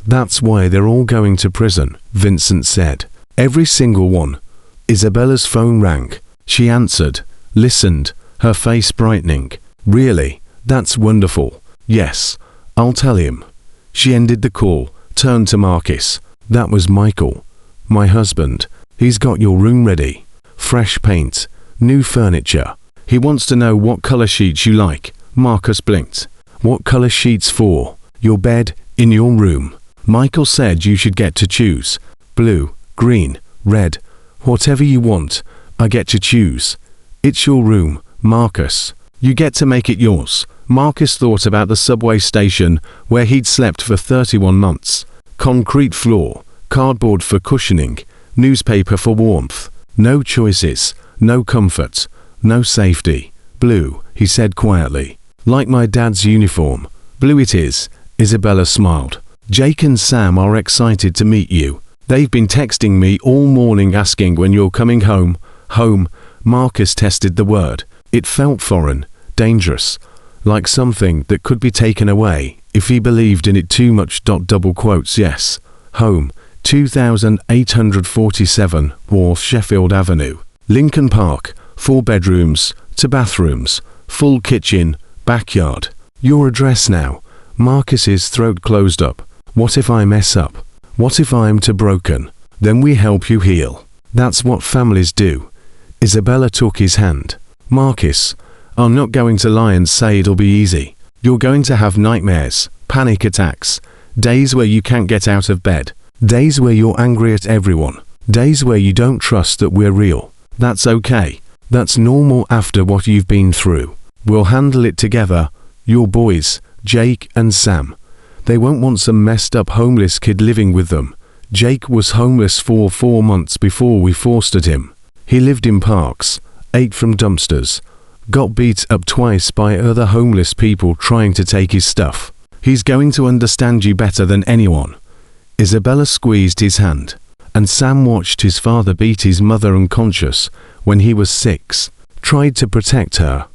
That's why they're all going to prison, Vincent said. Every single one. Isabella's phone rang. She answered, listened, her face brightening. Really? That's wonderful. Yes, I'll tell him. She ended the call, turned to Marcus. That was Michael. My husband. He's got your room ready. Fresh paint. New furniture. He wants to know what color sheets you like. Marcus blinked. What color sheets for? Your bed, in your room. Michael said you should get to choose. Blue, green, red. Whatever you want, I get to choose. It's your room, Marcus. You get to make it yours. Marcus thought about the subway station where he'd slept for 31 months. Concrete floor, cardboard for cushioning, newspaper for warmth. No choices, no comfort, no safety. Blue, he said quietly. Like my dad's uniform. Blue it is. Isabella smiled. Jake and Sam are excited to meet you. They've been texting me all morning asking when you're coming home. Home. Marcus tested the word. It felt foreign, dangerous, like something that could be taken away if he believed in it too much. Double quotes. Yes. Home. 2847 Wharf, Sheffield Avenue. Lincoln Park. 4 bedrooms, 2 bathrooms, full kitchen, backyard. Your address now. Marcus's throat closed up. What if I mess up? What if I'm too broken? Then we help you heal. That's what families do. Isabella took his hand. Marcus, I'm not going to lie and say it'll be easy. You're going to have nightmares, panic attacks, days where you can't get out of bed, days where you're angry at everyone, days where you don't trust that we're real. That's okay. That's normal after what you've been through. We'll handle it together. Your boys, Jake and Sam. They won't want some messed up homeless kid living with them. Jake was homeless for 4 months before we fostered him. He lived in parks, ate from dumpsters, got beat up twice by other homeless people trying to take his stuff. He's going to understand you better than anyone. Isabella squeezed his hand, and Sam watched his father beat his mother unconscious when he was 6, tried to protect her,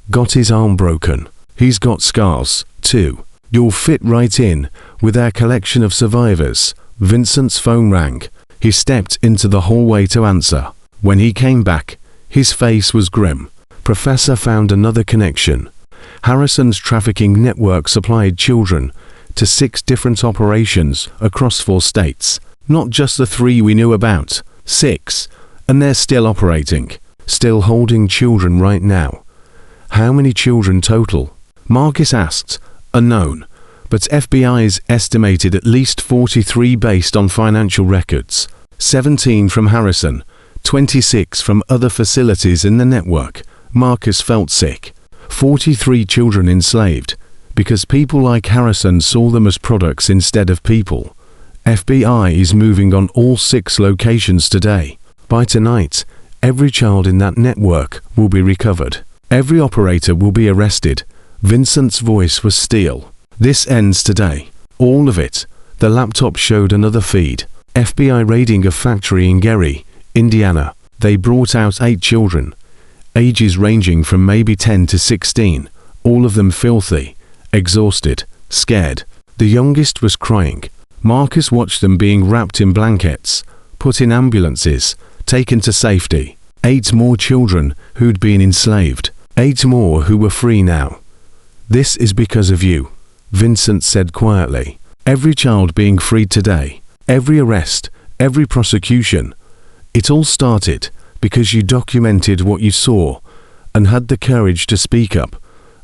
got his arm broken. He's got scars, too. You'll fit right in with our collection of survivors. Vincent's phone rang. He stepped into the hallway to answer. When he came back, his face was grim. Professor found another connection. Harrison's trafficking network supplied children to 6 different operations across 4 states. Not just the 3 we knew about. 6. And they're still operating. Still holding children right now. How many children total? Marcus asked. Unknown. But FBI's estimated at least 43 based on financial records. 17 from Harrison. 26 from other facilities in the network. Marcus felt sick. 43 children enslaved. Because people like Harrison saw them as products instead of people. FBI is moving on all 6 locations today. By tonight, every child in that network will be recovered. Every operator will be arrested. Vincent's voice was steel. This ends today. All of it. The laptop showed another feed. FBI raiding a factory in Gary, Indiana. They brought out 8 children. Ages ranging from maybe 10 to 16. All of them filthy, exhausted, scared. The youngest was crying. Marcus watched them being wrapped in blankets, put in ambulances, taken to safety. 8 more children who'd been enslaved. 8 more who were free now. This is because of you, Vincent said quietly. Every child being freed today, every arrest, every prosecution. It all started because you documented what you saw and had the courage to speak up.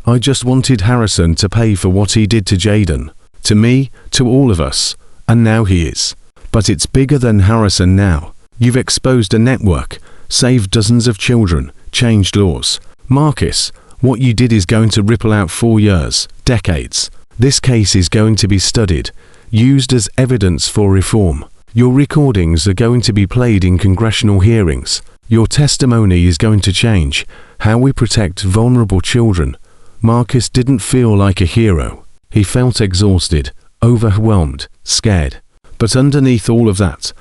I just wanted Harrison to pay for what he did to Jaden, to me, to all of us, and now he is. But it's bigger than Harrison now. You've exposed a network, saved dozens of children, changed laws. Marcus, what you did is going to ripple out for years, decades. This case is going to be studied, used as evidence for reform. Your recordings are going to be played in congressional hearings. Your testimony is going to change how we protect vulnerable children. Marcus didn't feel like a hero. He felt exhausted, overwhelmed, scared. But underneath all of that,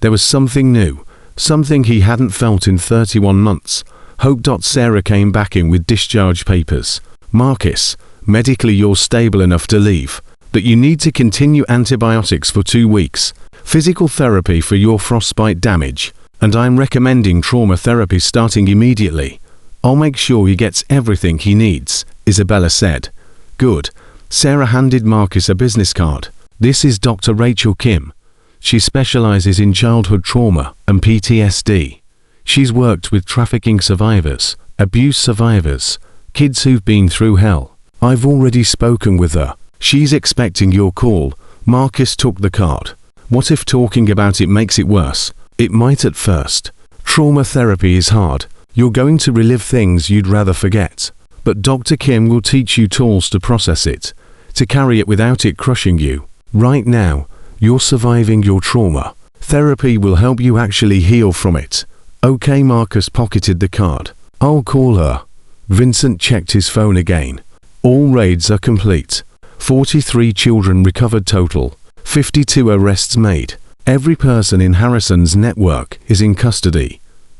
there was something new, something he hadn't felt in 31 months. Hope. Sarah came back in with discharge papers. Marcus, medically you're stable enough to leave, but you need to continue antibiotics for 2 weeks, physical therapy for your frostbite damage, and I'm recommending trauma therapy starting immediately. I'll make sure he gets everything he needs, Isabella said. Good. Sarah handed Marcus a business card. This is Dr. Rachel Kim. She specializes in childhood trauma and PTSD. She's worked with trafficking survivors, abuse survivors, kids who've been through hell. I've already spoken with her. She's expecting your call. Marcus took the card. What if talking about it makes it worse? It might at first. Trauma therapy is hard. You're going to relive things you'd rather forget. But Dr. Kim will teach you tools to process it, to carry it without it crushing you. Right now, you're surviving your trauma. Therapy will help you actually heal from it. Okay. Marcus pocketed the card. I'll call her. Vincent checked his phone again. All raids are complete. 43 children recovered total. 52 arrests made. Every person in Harrison's network is in custody.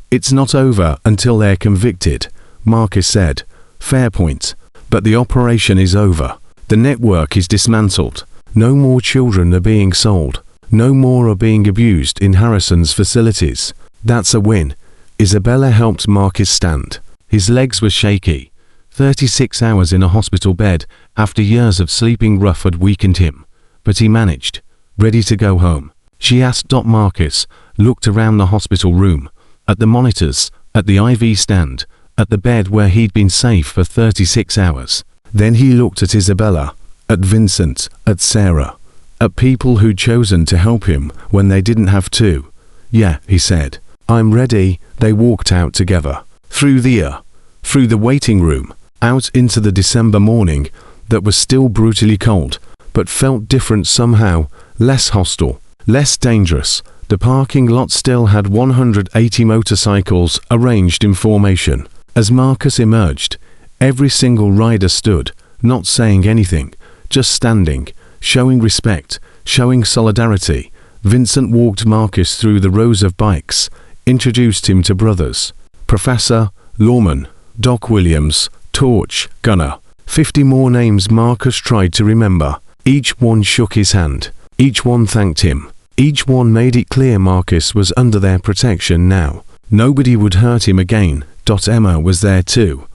It's not over until they're convicted, Marcus said. Fair point. But the operation is over. The network is dismantled. No more children are being sold. No more are being abused in Harrison's facilities. That's a win. Isabella helped Marcus stand. His legs were shaky. 36 hours in a hospital bed after years of sleeping rough had weakened him. But he managed. Ready to go home. She asked. Marcus looked around the hospital room, at the monitors, at the IV stand, at the bed where he'd been safe for 36 hours. Then he looked at Isabella, at Vincent, at Sarah, at people who'd chosen to help him when they didn't have to. Yeah, he said. I'm ready. They walked out together. Through the waiting room, out into the December morning that was still brutally cold, but felt different somehow, less hostile, less dangerous. The parking lot still had 180 motorcycles arranged in formation. As Marcus emerged, every single rider stood, not saying anything, just standing, showing respect, showing solidarity. Vincent walked Marcus through the rows of bikes, introduced him to brothers. Professor, Lawman, Doc Williams, Torch, Gunner. 50 more names Marcus tried to remember. Each one shook his hand. Each one thanked him. Each one made it clear Marcus was under their protection now. Nobody would hurt him again. Emma was there too,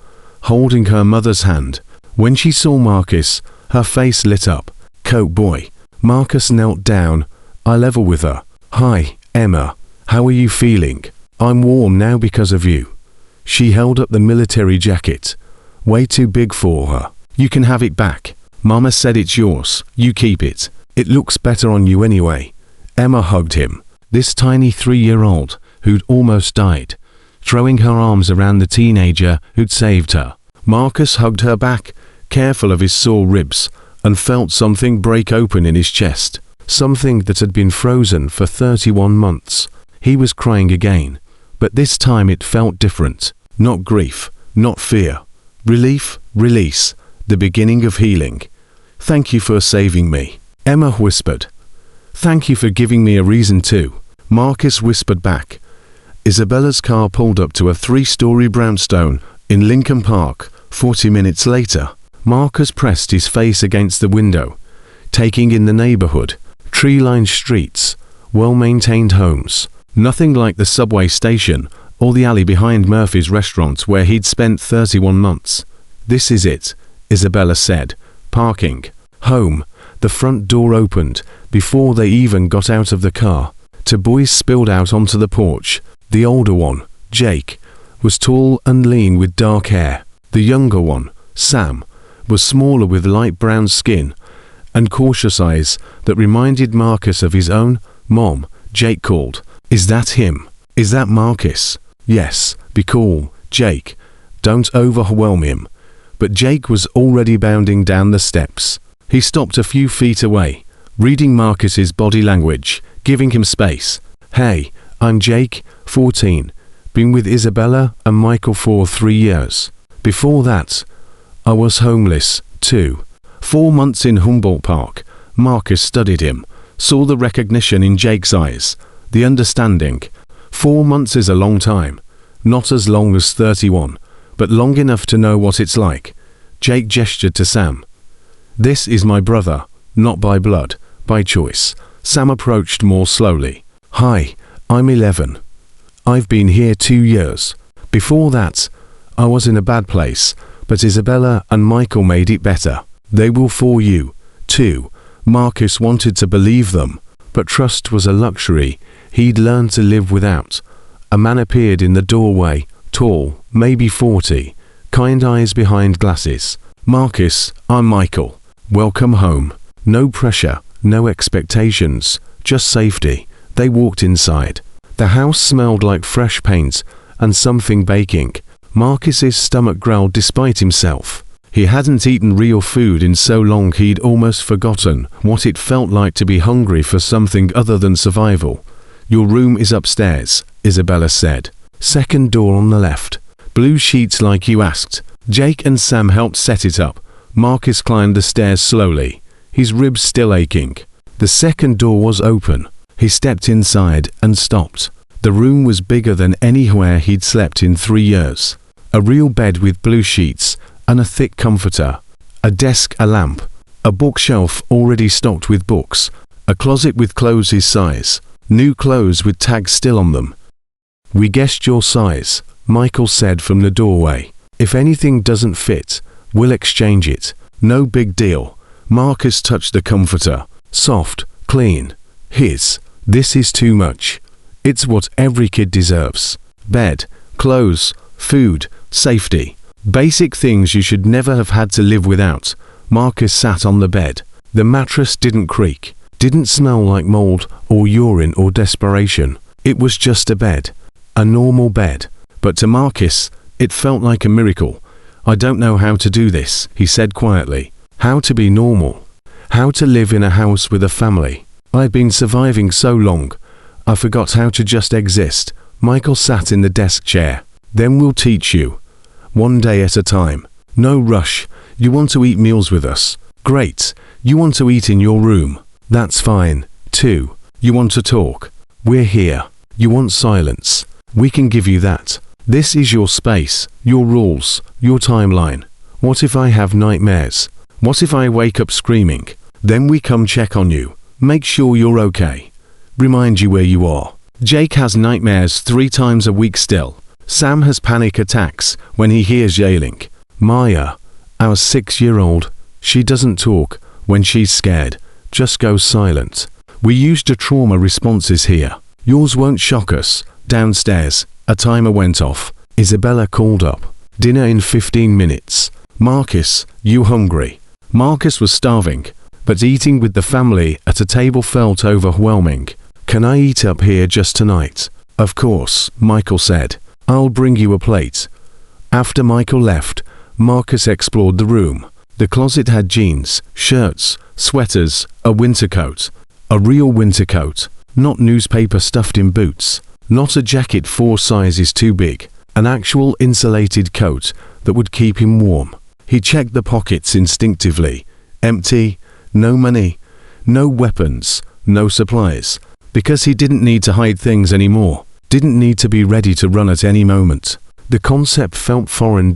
holding her mother's hand. When she saw Marcus, her face lit up. Coat boy. Marcus knelt down. I level with her. Hi, Emma. How are you feeling? I'm warm now because of you. She held up the military jacket. Way too big for her. You can have it back. Mama said it's yours. You keep it. It looks better on you anyway. Emma hugged him. This tiny 3-year-old who'd almost died, throwing her arms around the teenager who'd saved her. Marcus hugged her back, careful of his sore ribs, and felt something break open in his chest. Something that had been frozen for 31 months. He was crying again, but this time it felt different. Not grief, not fear. Relief, release, the beginning of healing. Thank you for saving me, Emma whispered. Thank you for giving me a reason to, Marcus whispered back. Isabella's car pulled up to a 3-story brownstone in Lincoln Park. 40 minutes later, Marcus pressed his face against the window, taking in the neighborhood. Tree-lined streets, well-maintained homes. Nothing like the subway station or the alley behind Murphy's restaurant where he'd spent 31 months. This is it, Isabella said. Parking. Home. The front door opened before they even got out of the car. 2 boys spilled out onto the porch. The older one, Jake, was tall and lean with dark hair. The younger one, Sam, was smaller with light brown skin and cautious eyes that reminded Marcus of his own. Mom, Jake called. Is that him? Is that Marcus? Yes, be cool, Jake. Don't overwhelm him. But Jake was already bounding down the steps. He stopped a few feet away, reading Marcus's body language, giving him space. Hey, I'm Jake, 14. Been with Isabella and Michael for 3 years. Before that, I was homeless, too. 4 months in Humboldt Park, Marcus studied him, saw the recognition in Jake's eyes, the understanding. 4 months is a long time. Not as long as 31, but long enough to know what it's like. Jake gestured to Sam. This is my brother, not by blood, by choice. Sam approached more slowly. Hi, I'm 11. I've been here 2 years. Before that, I was in a bad place, but Isabella and Michael made it better. They will for you, too. Marcus wanted to believe them, but trust was a luxury he'd learned to live without. A man appeared in the doorway, tall, maybe 40, kind eyes behind glasses. Marcus, I'm Michael. Welcome home. No pressure, no expectations, just safety. They walked inside. The house smelled like fresh paint and something baking. Marcus's stomach growled despite himself. He hadn't eaten real food in so long he'd almost forgotten what it felt like to be hungry for something other than survival. Your room is upstairs, Isabella said. Second door on the left. Blue sheets like you asked. Jake and Sam helped set it up. Marcus climbed the stairs slowly, his ribs still aching. The second door was open. He stepped inside and stopped. The room was bigger than anywhere he'd slept in 3 years. A real bed with blue sheets and a thick comforter. A desk, a lamp. A bookshelf already stocked with books. A closet with clothes his size. New clothes with tags still on them. We guessed your size, Michael said from the doorway. If anything doesn't fit, we'll exchange it. No big deal. Marcus touched the comforter. Soft, clean. His. This is too much. It's what every kid deserves. Bed, clothes, food, safety. Basic things you should never have had to live without. Marcus sat on the bed. The mattress didn't creak, didn't smell like mold or urine or desperation. It was just a bed. A normal bed. But to Marcus, it felt like a miracle. I don't know how to do this, he said quietly. How to be normal. How to live in a house with a family. I've been surviving so long, I forgot how to just exist. Michael sat in the desk chair. Then we'll teach you. One day at a time. No rush. You want to eat meals with us. Great. You want to eat in your room. That's fine, too. You want to talk. We're here. You want silence. We can give you that. This is your space, your rules, your timeline. What if I have nightmares? What if I wake up screaming? Then we come check on you. Make sure you're okay. Remind you where you are. Jake has nightmares 3 times a week still. Sam has panic attacks when he hears yelling. Maya, our 6-year-old, she doesn't talk when she's scared, just goes silent. We used the trauma responses here. Yours won't shock us. Downstairs, a timer went off. Isabella called up. Dinner in 15 minutes. Marcus, you hungry? Marcus was starving, but eating with the family at a table felt overwhelming. Can I eat up here just tonight? Of course, Michael said. I'll bring you a plate. After Michael left, Marcus explored the room. The closet had jeans, shirts, sweaters, a winter coat. A real winter coat, not newspaper stuffed in boots. Not a jacket 4 sizes too big. An actual insulated coat that would keep him warm. He checked the pockets instinctively. Empty, no money, no weapons, no supplies. Because he didn't need to hide things anymore. Didn't need to be ready to run at any moment. The concept felt foreign.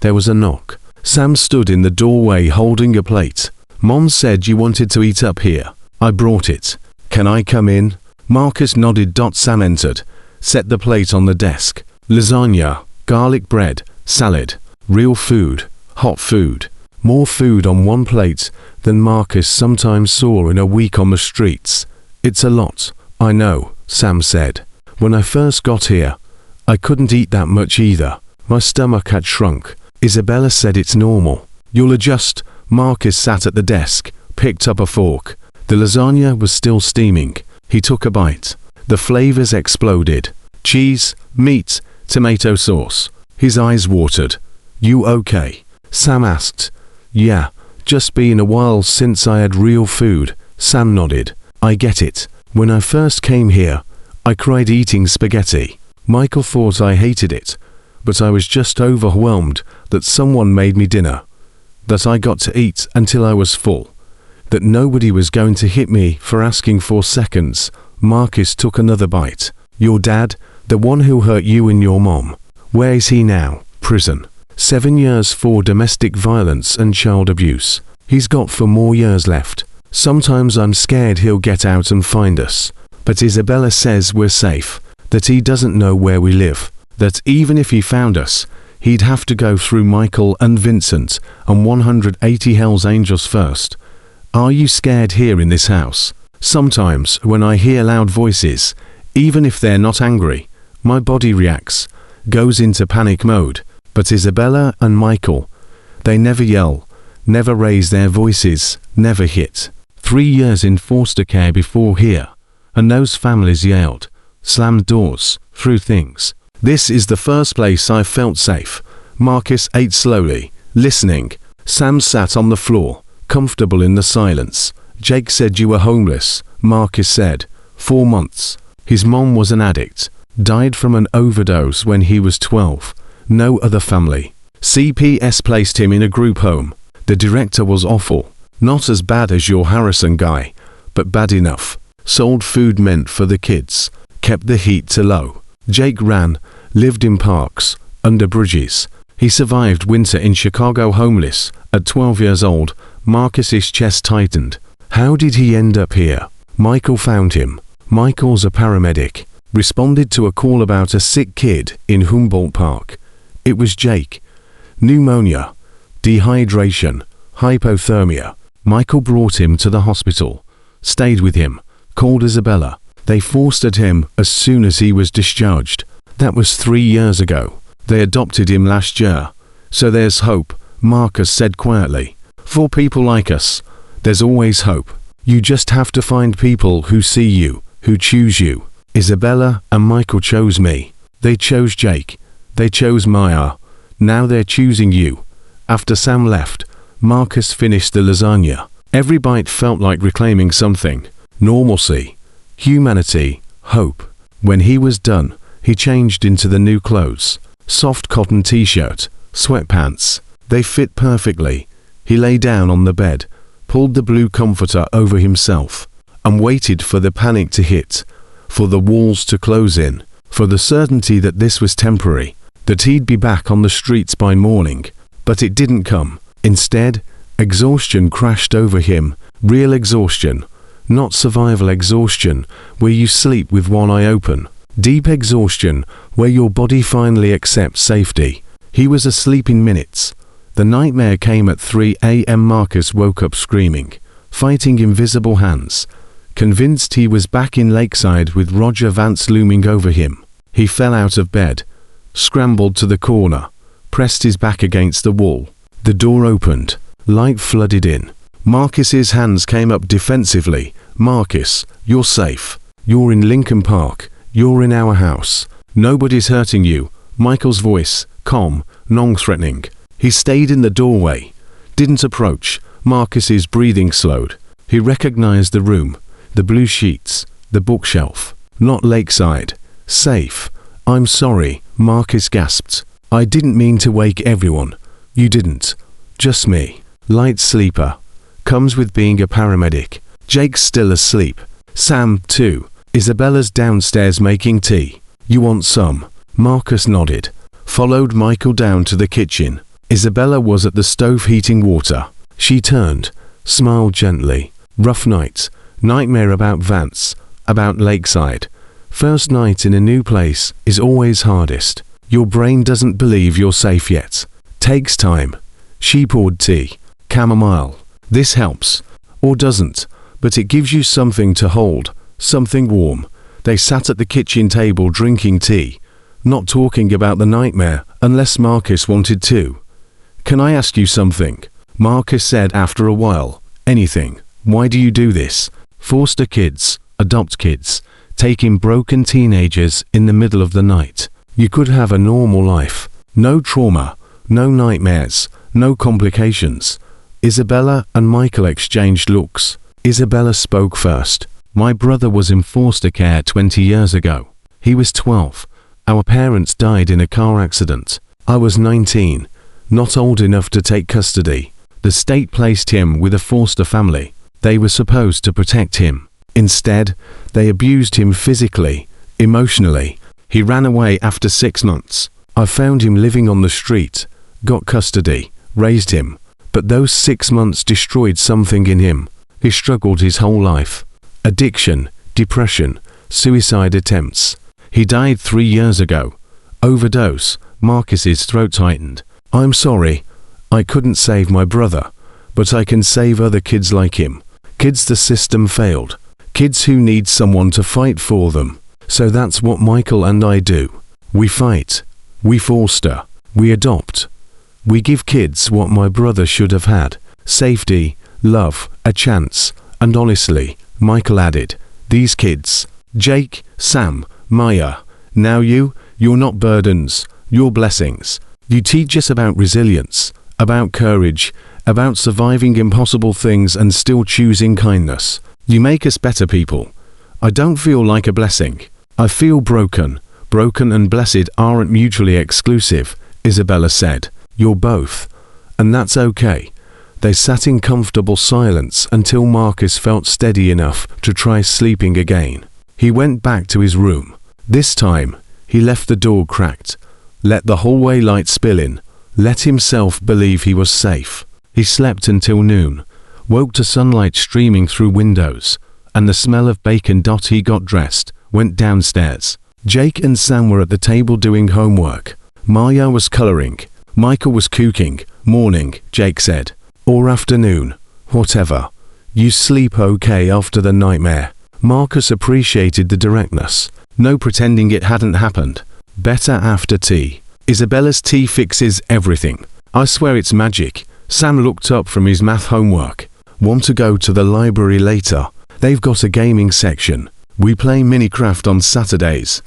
There was a knock. Sam stood in the doorway holding a plate. Mom said you wanted to eat up here. I brought it. Can I come in? Marcus nodded. Sam entered. Set the plate on the desk. Lasagna, garlic bread, salad, real food, hot food. More food on one plate than Marcus sometimes saw in a week on the streets. It's a lot, I know, Sam said. When I first got here, I couldn't eat that much either. My stomach had shrunk. Isabella said it's normal. You'll adjust. Marcus sat at the desk, picked up a fork. The lasagna was still steaming. He took a bite. The flavors exploded. Cheese, meat, tomato sauce. His eyes watered. You okay? Sam asked. Yeah, just been a while since I had real food. Sam nodded. I get it. When I first came here, I cried eating spaghetti. Michael thought I hated it, but I was just overwhelmed that someone made me dinner. That I got to eat until I was full. that nobody was going to hit me for asking 4 seconds. Marcus took another bite. Your dad, the one who hurt you and your mom. Where is he now? Prison. 7 years for domestic violence and child abuse. He's got 4 more years left. Sometimes I'm scared he'll get out and find us. But Isabella says we're safe, that he doesn't know where we live, that even if he found us, he'd have to go through Michael and Vincent and 180 Hell's Angels first. Are you scared here in this house? Sometimes when I hear loud voices, even if they're not angry, my body reacts, goes into panic mode. But Isabella and Michael, they never yell, never raise their voices, never hit. 3 years in foster care before here, and those families yelled, slammed doors, threw things. This is the first place I felt safe. Marcus ate slowly, listening. Sam sat on the floor, comfortable in the silence. Jake said you were homeless. Marcus said, 4 months. His mom was an addict, died from an overdose when he was 12. No other family. CPS placed him in a group home. The director was awful. Not as bad as your Harrison guy, but bad enough. Sold food meant for the kids. Kept the heat to low. Jake ran, lived in parks, under bridges. He survived winter in Chicago homeless. At 12 years old, Marcus's chest tightened. How did he end up here? Michael found him. Michael's a paramedic. Responded to a call about a sick kid in Humboldt Park. It was Jake. Pneumonia, dehydration, hypothermia. Michael brought him to the hospital. Stayed with him. Called Isabella. They fostered him as soon as he was discharged. That was 3 years ago. They adopted him last year. So there's hope, Marcus said quietly. For people like us, there's always hope. You just have to find people who see you, who choose you. Isabella and Michael chose me. They chose Jake. They chose Maya. Now they're choosing you. After Sam left, Marcus finished the lasagna. Every bite felt like reclaiming something. Normalcy, humanity, hope. When he was done, he changed into the new clothes. Soft cotton t-shirt, sweatpants. They fit perfectly. He lay down on the bed, pulled the blue comforter over himself, and waited for the panic to hit, for the walls to close in, for the certainty that this was temporary, that he'd be back on the streets by morning. But it didn't come. Instead, exhaustion crashed over him. Real exhaustion. Not survival exhaustion, where you sleep with one eye open. Deep exhaustion, where your body finally accepts safety. He was asleep in minutes. The nightmare came at 3 a.m. Marcus woke up screaming, fighting invisible hands. Convinced he was back in Lakeside with Roger Vance looming over him. He fell out of bed, scrambled to the corner, pressed his back against the wall. The door opened. Light flooded in. Marcus's hands came up defensively. Marcus, you're safe. You're in Lincoln Park. You're in our house. Nobody's hurting you. Michael's voice, calm, non-threatening. He stayed in the doorway. Didn't approach. Marcus's breathing slowed. He recognized the room. The blue sheets. The bookshelf. Not Lakeside. Safe. I'm sorry, Marcus gasped. I didn't mean to wake everyone. You didn't. Just me. Light sleeper. Comes with being a paramedic. Jake's still asleep. Sam, too. Isabella's downstairs making tea. You want some? Marcus nodded. Followed Michael down to the kitchen. Isabella was at the stove heating water. She turned, smiled gently. Rough night. Nightmare about Vance. About Lakeside. First night in a new place is always hardest. Your brain doesn't believe you're safe yet. Takes time. She poured tea. Chamomile. This helps. Or doesn't. But it gives you something to hold. Something warm. They sat at the kitchen table drinking tea. Not talking about the nightmare, unless Marcus wanted to. Can I ask you something? Marcus said after a while. Anything. Why do you do this? Foster kids. Adopt kids. Taking broken teenagers in the middle of the night. You could have a normal life. No trauma. No nightmares. No complications. Isabella and Michael exchanged looks. Isabella spoke first. My brother was in foster care 20 years ago. He was 12. Our parents died in a car accident. I was 19. Not old enough to take custody. The state placed him with a foster family. They were supposed to protect him. Instead, they abused him physically, emotionally. He ran away after 6 months. I found him living on the street, got custody, raised him. But those 6 months destroyed something in him. He struggled his whole life. Addiction, depression, suicide attempts. He died 3 years ago. Overdose. Marcus's throat tightened. I'm sorry. I couldn't save my brother. But I can save other kids like him. Kids the system failed. Kids who need someone to fight for them. So that's what Michael and I do. We fight. We foster. We adopt. We give kids what my brother should have had. Safety, love, a chance. And honestly, Michael added, these kids, Jake, Sam, Maya, now you're not burdens, you're blessings. You teach us about resilience, about courage, about surviving impossible things and still choosing kindness. You make us better people. I don't feel like a blessing. I feel broken. Broken and blessed aren't mutually exclusive, Isabella said. You're both. And that's okay. They sat in comfortable silence until Marcus felt steady enough to try sleeping again. He went back to his room. This time, he left the door cracked, let the hallway light spill in, let himself believe he was safe. He slept until noon, woke to sunlight streaming through windows, and the smell of bacon. He got dressed, went downstairs. Jake and Sam were at the table doing homework. Maya was coloring. Michael was cooking. Morning, Jake said. Or afternoon. Whatever. You sleep okay after the nightmare. Marcus appreciated the directness. No pretending it hadn't happened. Better after tea. Isabella's tea fixes everything. I swear it's magic. Sam looked up from his math homework. Want to go to the library later? They've got a gaming section. We play Minecraft on Saturdays.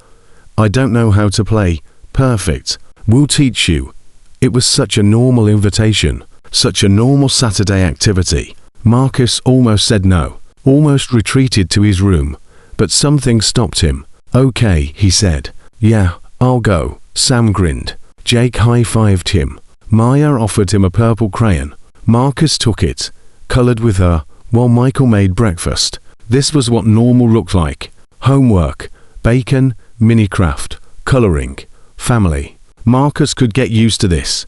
I don't know how to play. Perfect. We'll teach you. It was such a normal invitation. Such a normal Saturday activity. Marcus almost said no. Almost retreated to his room. But something stopped him. Okay, he said. Yeah, I'll go. Sam grinned. Jake high-fived him. Maya offered him a purple crayon. Marcus took it, colored with her, while Michael made breakfast. This was what normal looked like. Homework, bacon, Minecraft, coloring, family. Marcus could get used to this.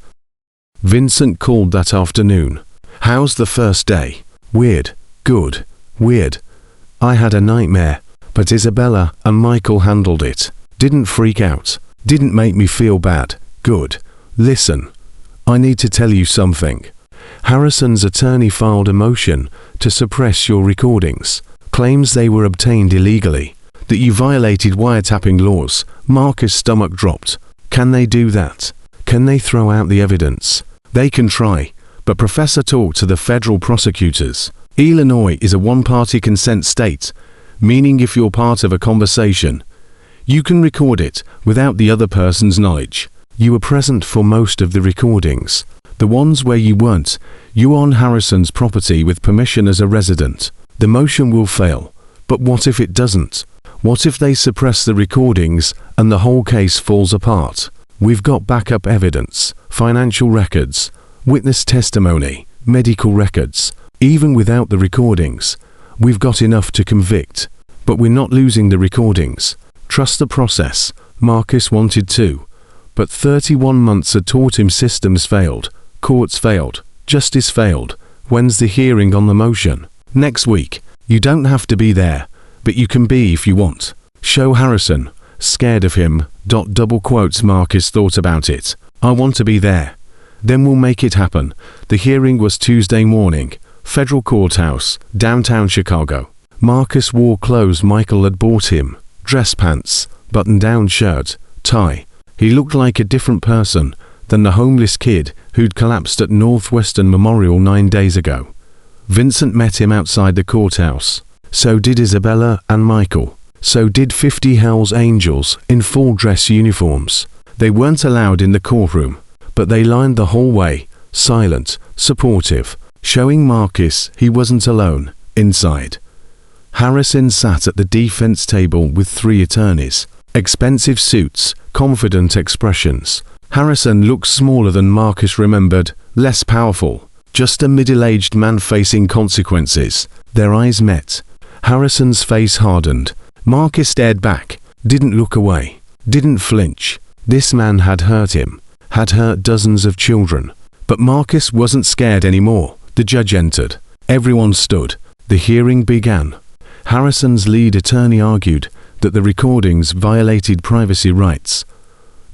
Vincent called that afternoon. How's the first day? Weird, good, weird. I had a nightmare, but Isabella and Michael handled it. Didn't freak out. Didn't make me feel bad. Good. Listen. I need to tell you something. Harrison's attorney filed a motion to suppress your recordings. Claims they were obtained illegally. That you violated wiretapping laws. Marcus' stomach dropped. Can they do that? Can they throw out the evidence? They can try, but Professor talked to the federal prosecutors. Illinois is a one-party consent state, meaning if you're part of a conversation, you can record it without the other person's knowledge. You were present for most of the recordings. The ones where you weren't, you on Harrison's property with permission as a resident. The motion will fail. But what if it doesn't? What if they suppress the recordings and the whole case falls apart? We've got backup evidence, financial records, witness testimony, medical records. Even without the recordings, we've got enough to convict. But we're not losing the recordings. Trust the process. Marcus wanted to. But 31 months had taught him systems failed, courts failed, justice failed. When's the hearing on the motion? Next week. You don't have to be there, but you can be if you want. Show Harrison. Scared of him. Double quotes. Marcus thought about it. I want to be there. Then we'll make it happen. The hearing was Tuesday morning. Federal courthouse, downtown Chicago. Marcus wore clothes Michael had bought him. Dress pants, button-down shirt, tie. He looked like a different person than the homeless kid who'd collapsed at Northwestern Memorial 9 days ago. Vincent met him outside the courthouse. So did Isabella and Michael. So did 50 Hell's Angels in full dress uniforms. They weren't allowed in the courtroom, but they lined the hallway, silent, supportive, showing Marcus he wasn't alone, inside. Harrison sat at the defense table with 3 attorneys. Expensive suits, confident expressions. Harrison looked smaller than Marcus remembered, less powerful. Just a middle-aged man facing consequences. Their eyes met. Harrison's face hardened. Marcus stared back, didn't look away, didn't flinch. This man had hurt him, had hurt dozens of children. But Marcus wasn't scared anymore. The judge entered. Everyone stood. The hearing began. Harrison's lead attorney argued that the recordings violated privacy rights,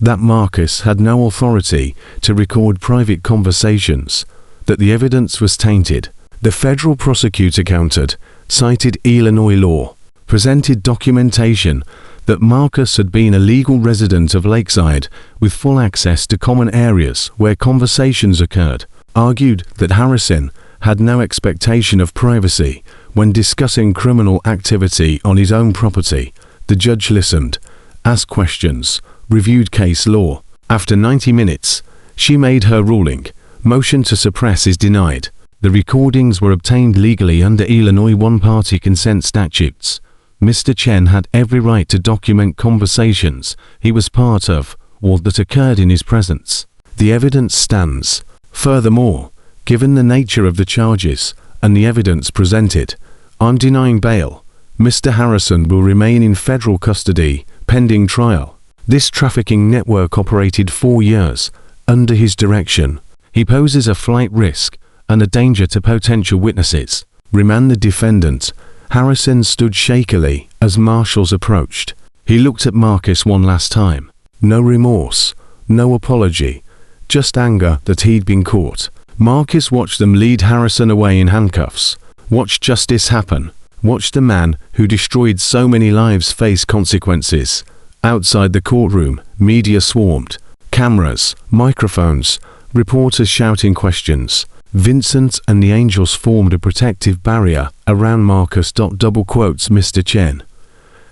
that Marcus had no authority to record private conversations, that the evidence was tainted. The federal prosecutor countered, cited Illinois law, presented documentation that Marcus had been a legal resident of Lakeside with full access to common areas where conversations occurred, argued that Harrison had no expectation of privacy when discussing criminal activity on his own property. The judge listened, asked questions, reviewed case law. After 90 minutes, she made her ruling. Motion to suppress is denied. The recordings were obtained legally under Illinois one-party consent statutes. Mr. Chen had every right to document conversations he was part of or that occurred in his presence. The evidence stands. Furthermore, given the nature of the charges and the evidence presented, I'm denying bail. Mr. Harrison will remain in federal custody pending trial. This trafficking network operated 4 years under his direction. He poses a flight risk and a danger to potential witnesses. Remand the defendant. Harrison stood shakily as marshals approached. He looked at Marcus one last time. No remorse, no apology, just anger that he'd been caught. Marcus watched them lead Harrison away in handcuffs. Watched justice happen. Watched the man who destroyed so many lives face consequences. Outside the courtroom, media swarmed. Cameras, microphones, reporters shouting questions. Vincent and the angels formed a protective barrier around Marcus. Mr. Chen.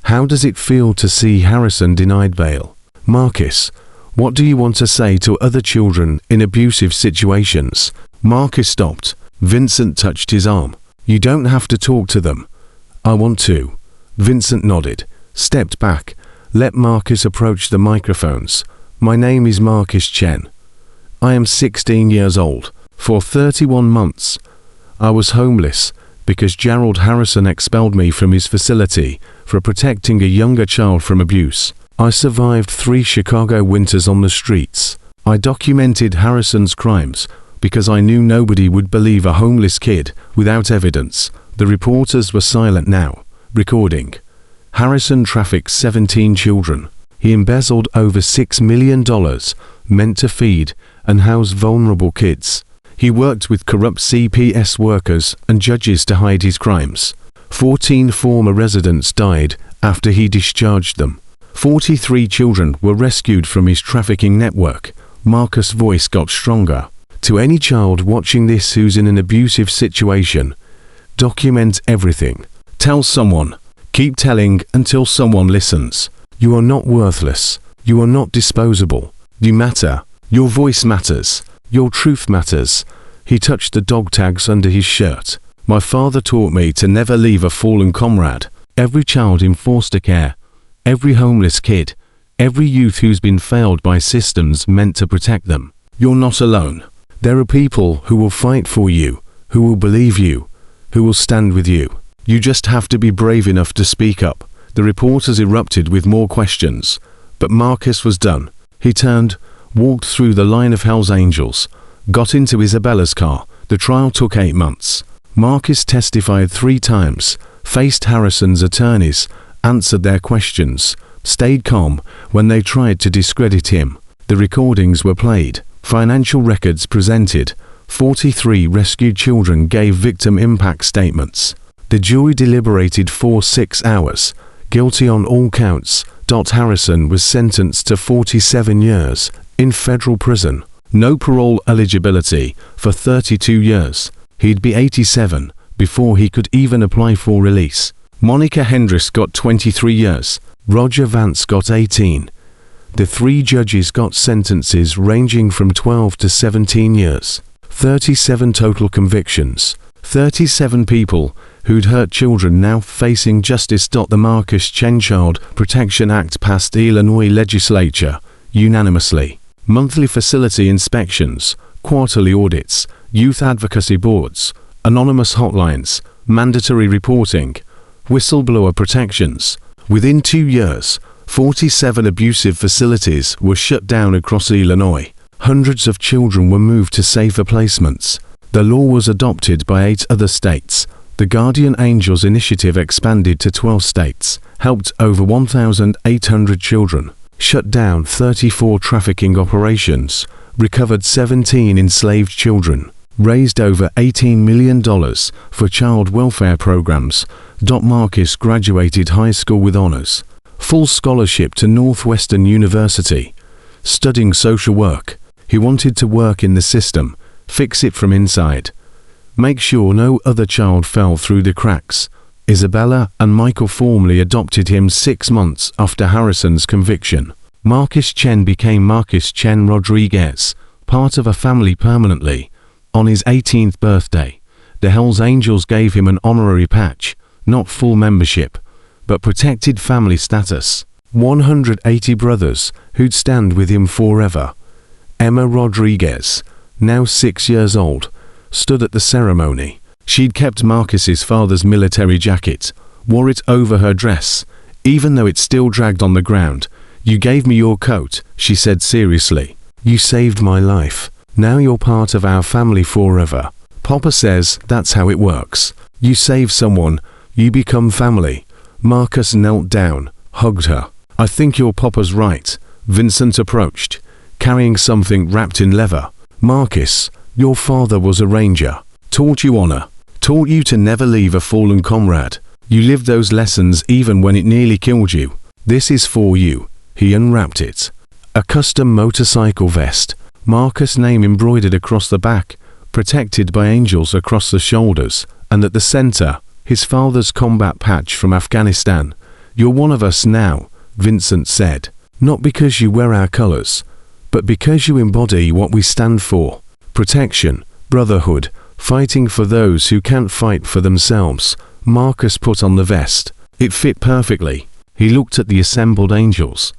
How does it feel to see Harrison denied bail? Marcus, what do you want to say to other children in abusive situations? Marcus stopped. Vincent touched his arm. You don't have to talk to them. I want to. Vincent nodded, stepped back, let Marcus approach the microphones. My name is Marcus Chen. I am 16 years old. For 31 months, I was homeless because Gerald Harrison expelled me from his facility for protecting a younger child from abuse. I survived 3 Chicago winters on the streets. I documented Harrison's crimes because I knew nobody would believe a homeless kid without evidence. The reporters were silent now. Recording. Harrison trafficked 17 children. He embezzled over $6 million meant to feed and house vulnerable kids. He worked with corrupt CPS workers and judges to hide his crimes. 14 former residents died after he discharged them. 43 children were rescued from his trafficking network. Marcus' voice got stronger. To any child watching this who's in an abusive situation, document everything. Tell someone. Keep telling until someone listens. You are not worthless. You are not disposable. You matter. Your voice matters. Your truth matters. He touched the dog tags under his shirt. My father taught me to never leave a fallen comrade. Every child in foster care, every homeless kid, every youth who's been failed by systems meant to protect them. You're not alone. There are people who will fight for you, who will believe you, who will stand with you. You just have to be brave enough to speak up. The reporters erupted with more questions, but Marcus was done. He turned, walked through the line of Hell's Angels, got into Isabella's car. The trial took 8 months. Marcus testified 3 times, faced Harrison's attorneys, answered their questions, stayed calm when they tried to discredit him. The recordings were played, financial records presented. 43 rescued children gave victim impact statements. The jury deliberated for 6 hours. Guilty on all counts. Harrison was sentenced to 47 years in federal prison. No parole eligibility for 32 years. He'd be 87 before he could even apply for release. Monica Hendricks got 23 years. Roger Vance got 18. The 3 judges got sentences ranging from 12 to 17 years. 37 total convictions. 37 people who'd hurt children now facing justice. The Marcus Chen Child Protection Act passed Illinois legislature unanimously. Monthly facility inspections, quarterly audits, youth advocacy boards, anonymous hotlines, mandatory reporting, whistleblower protections. Within 2 years, 47 abusive facilities were shut down across Illinois. Hundreds of children were moved to safer placements. The law was adopted by 8 other states. The Guardian Angels initiative expanded to 12 states, helped over 1,800 children, shut down 34 trafficking operations, recovered 17 enslaved children, raised over $18 million for child welfare programs. Marcus graduated high school with honors, full scholarship to Northwestern University, studying social work. He wanted to work in the system, fix it from inside, make sure no other child fell through the cracks. Isabella and Michael formally adopted him 6 months after Harrison's conviction. Marcus Chen became Marcus Chen Rodriguez, part of a family permanently. On his 18th birthday, the Hells Angels gave him an honorary patch, not full membership, but protected family status. 180 brothers who'd stand with him forever. Emma Rodriguez, now 6 years old, stood at the ceremony. She'd kept Marcus's father's military jacket, wore it over her dress, even though it still dragged on the ground. "You gave me your coat," she said seriously. "You saved my life. Now you're part of our family forever." Papa says that's how it works. You save someone, you become family. Marcus knelt down, hugged her. "I think your papa's right." Vincent approached, carrying something wrapped in leather. "Marcus, your father was a ranger, taught you honor, taught you to never leave a fallen comrade. You lived those lessons even when it nearly killed you. This is for you." He unwrapped it. A custom motorcycle vest, Marcus' name embroidered across the back, protected by angels across the shoulders, and at the center, his father's combat patch from Afghanistan. "You're one of us now," Vincent said. "Not because you wear our colors, but because you embody what we stand for. Protection, brotherhood, fighting for those who can't fight for themselves." Marcus put on the vest. It fit perfectly. He looked at the assembled angels,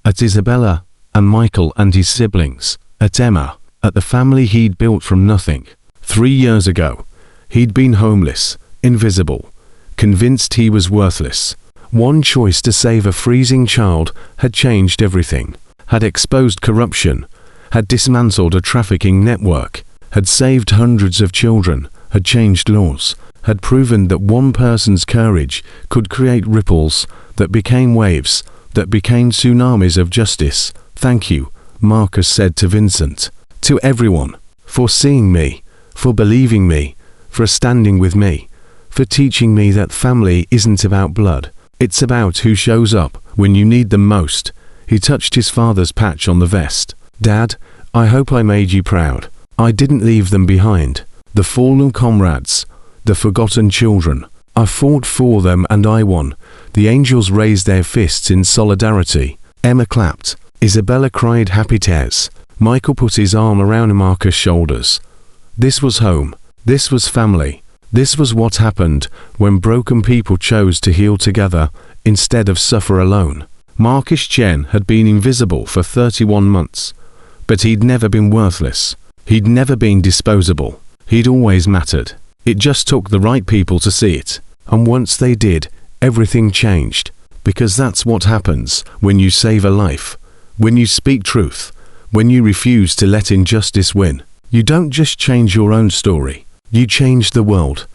at Isabella and Michael and his siblings, at Emma, at the family he'd built from nothing. 3 years ago, he'd been homeless, invisible, convinced he was worthless. One choice to save a freezing child had changed everything, had exposed corruption, had dismantled a trafficking network, had saved hundreds of children, had changed laws, had proven that one person's courage could create ripples that became waves, that became tsunamis of justice. "Thank you," Marcus said to Vincent, "to everyone, for seeing me, for believing me, for standing with me, for teaching me that family isn't about blood. It's about who shows up when you need them most." He touched his father's patch on the vest. "Dad, I hope I made you proud. I didn't leave them behind. The fallen comrades, the forgotten children. I fought for them and I won." The angels raised their fists in solidarity. Emma clapped. Isabella cried happy tears. Michael put his arm around Marcus' shoulders. This was home. This was family. This was what happened when broken people chose to heal together instead of suffer alone. Marcus Chen had been invisible for 31 months, but he'd never been worthless. He'd never been disposable. He'd always mattered. It just took the right people to see it, and once they did, everything changed. Because that's what happens when you save a life, when you speak truth, when you refuse to let injustice win. You don't just change your own story, you change the world.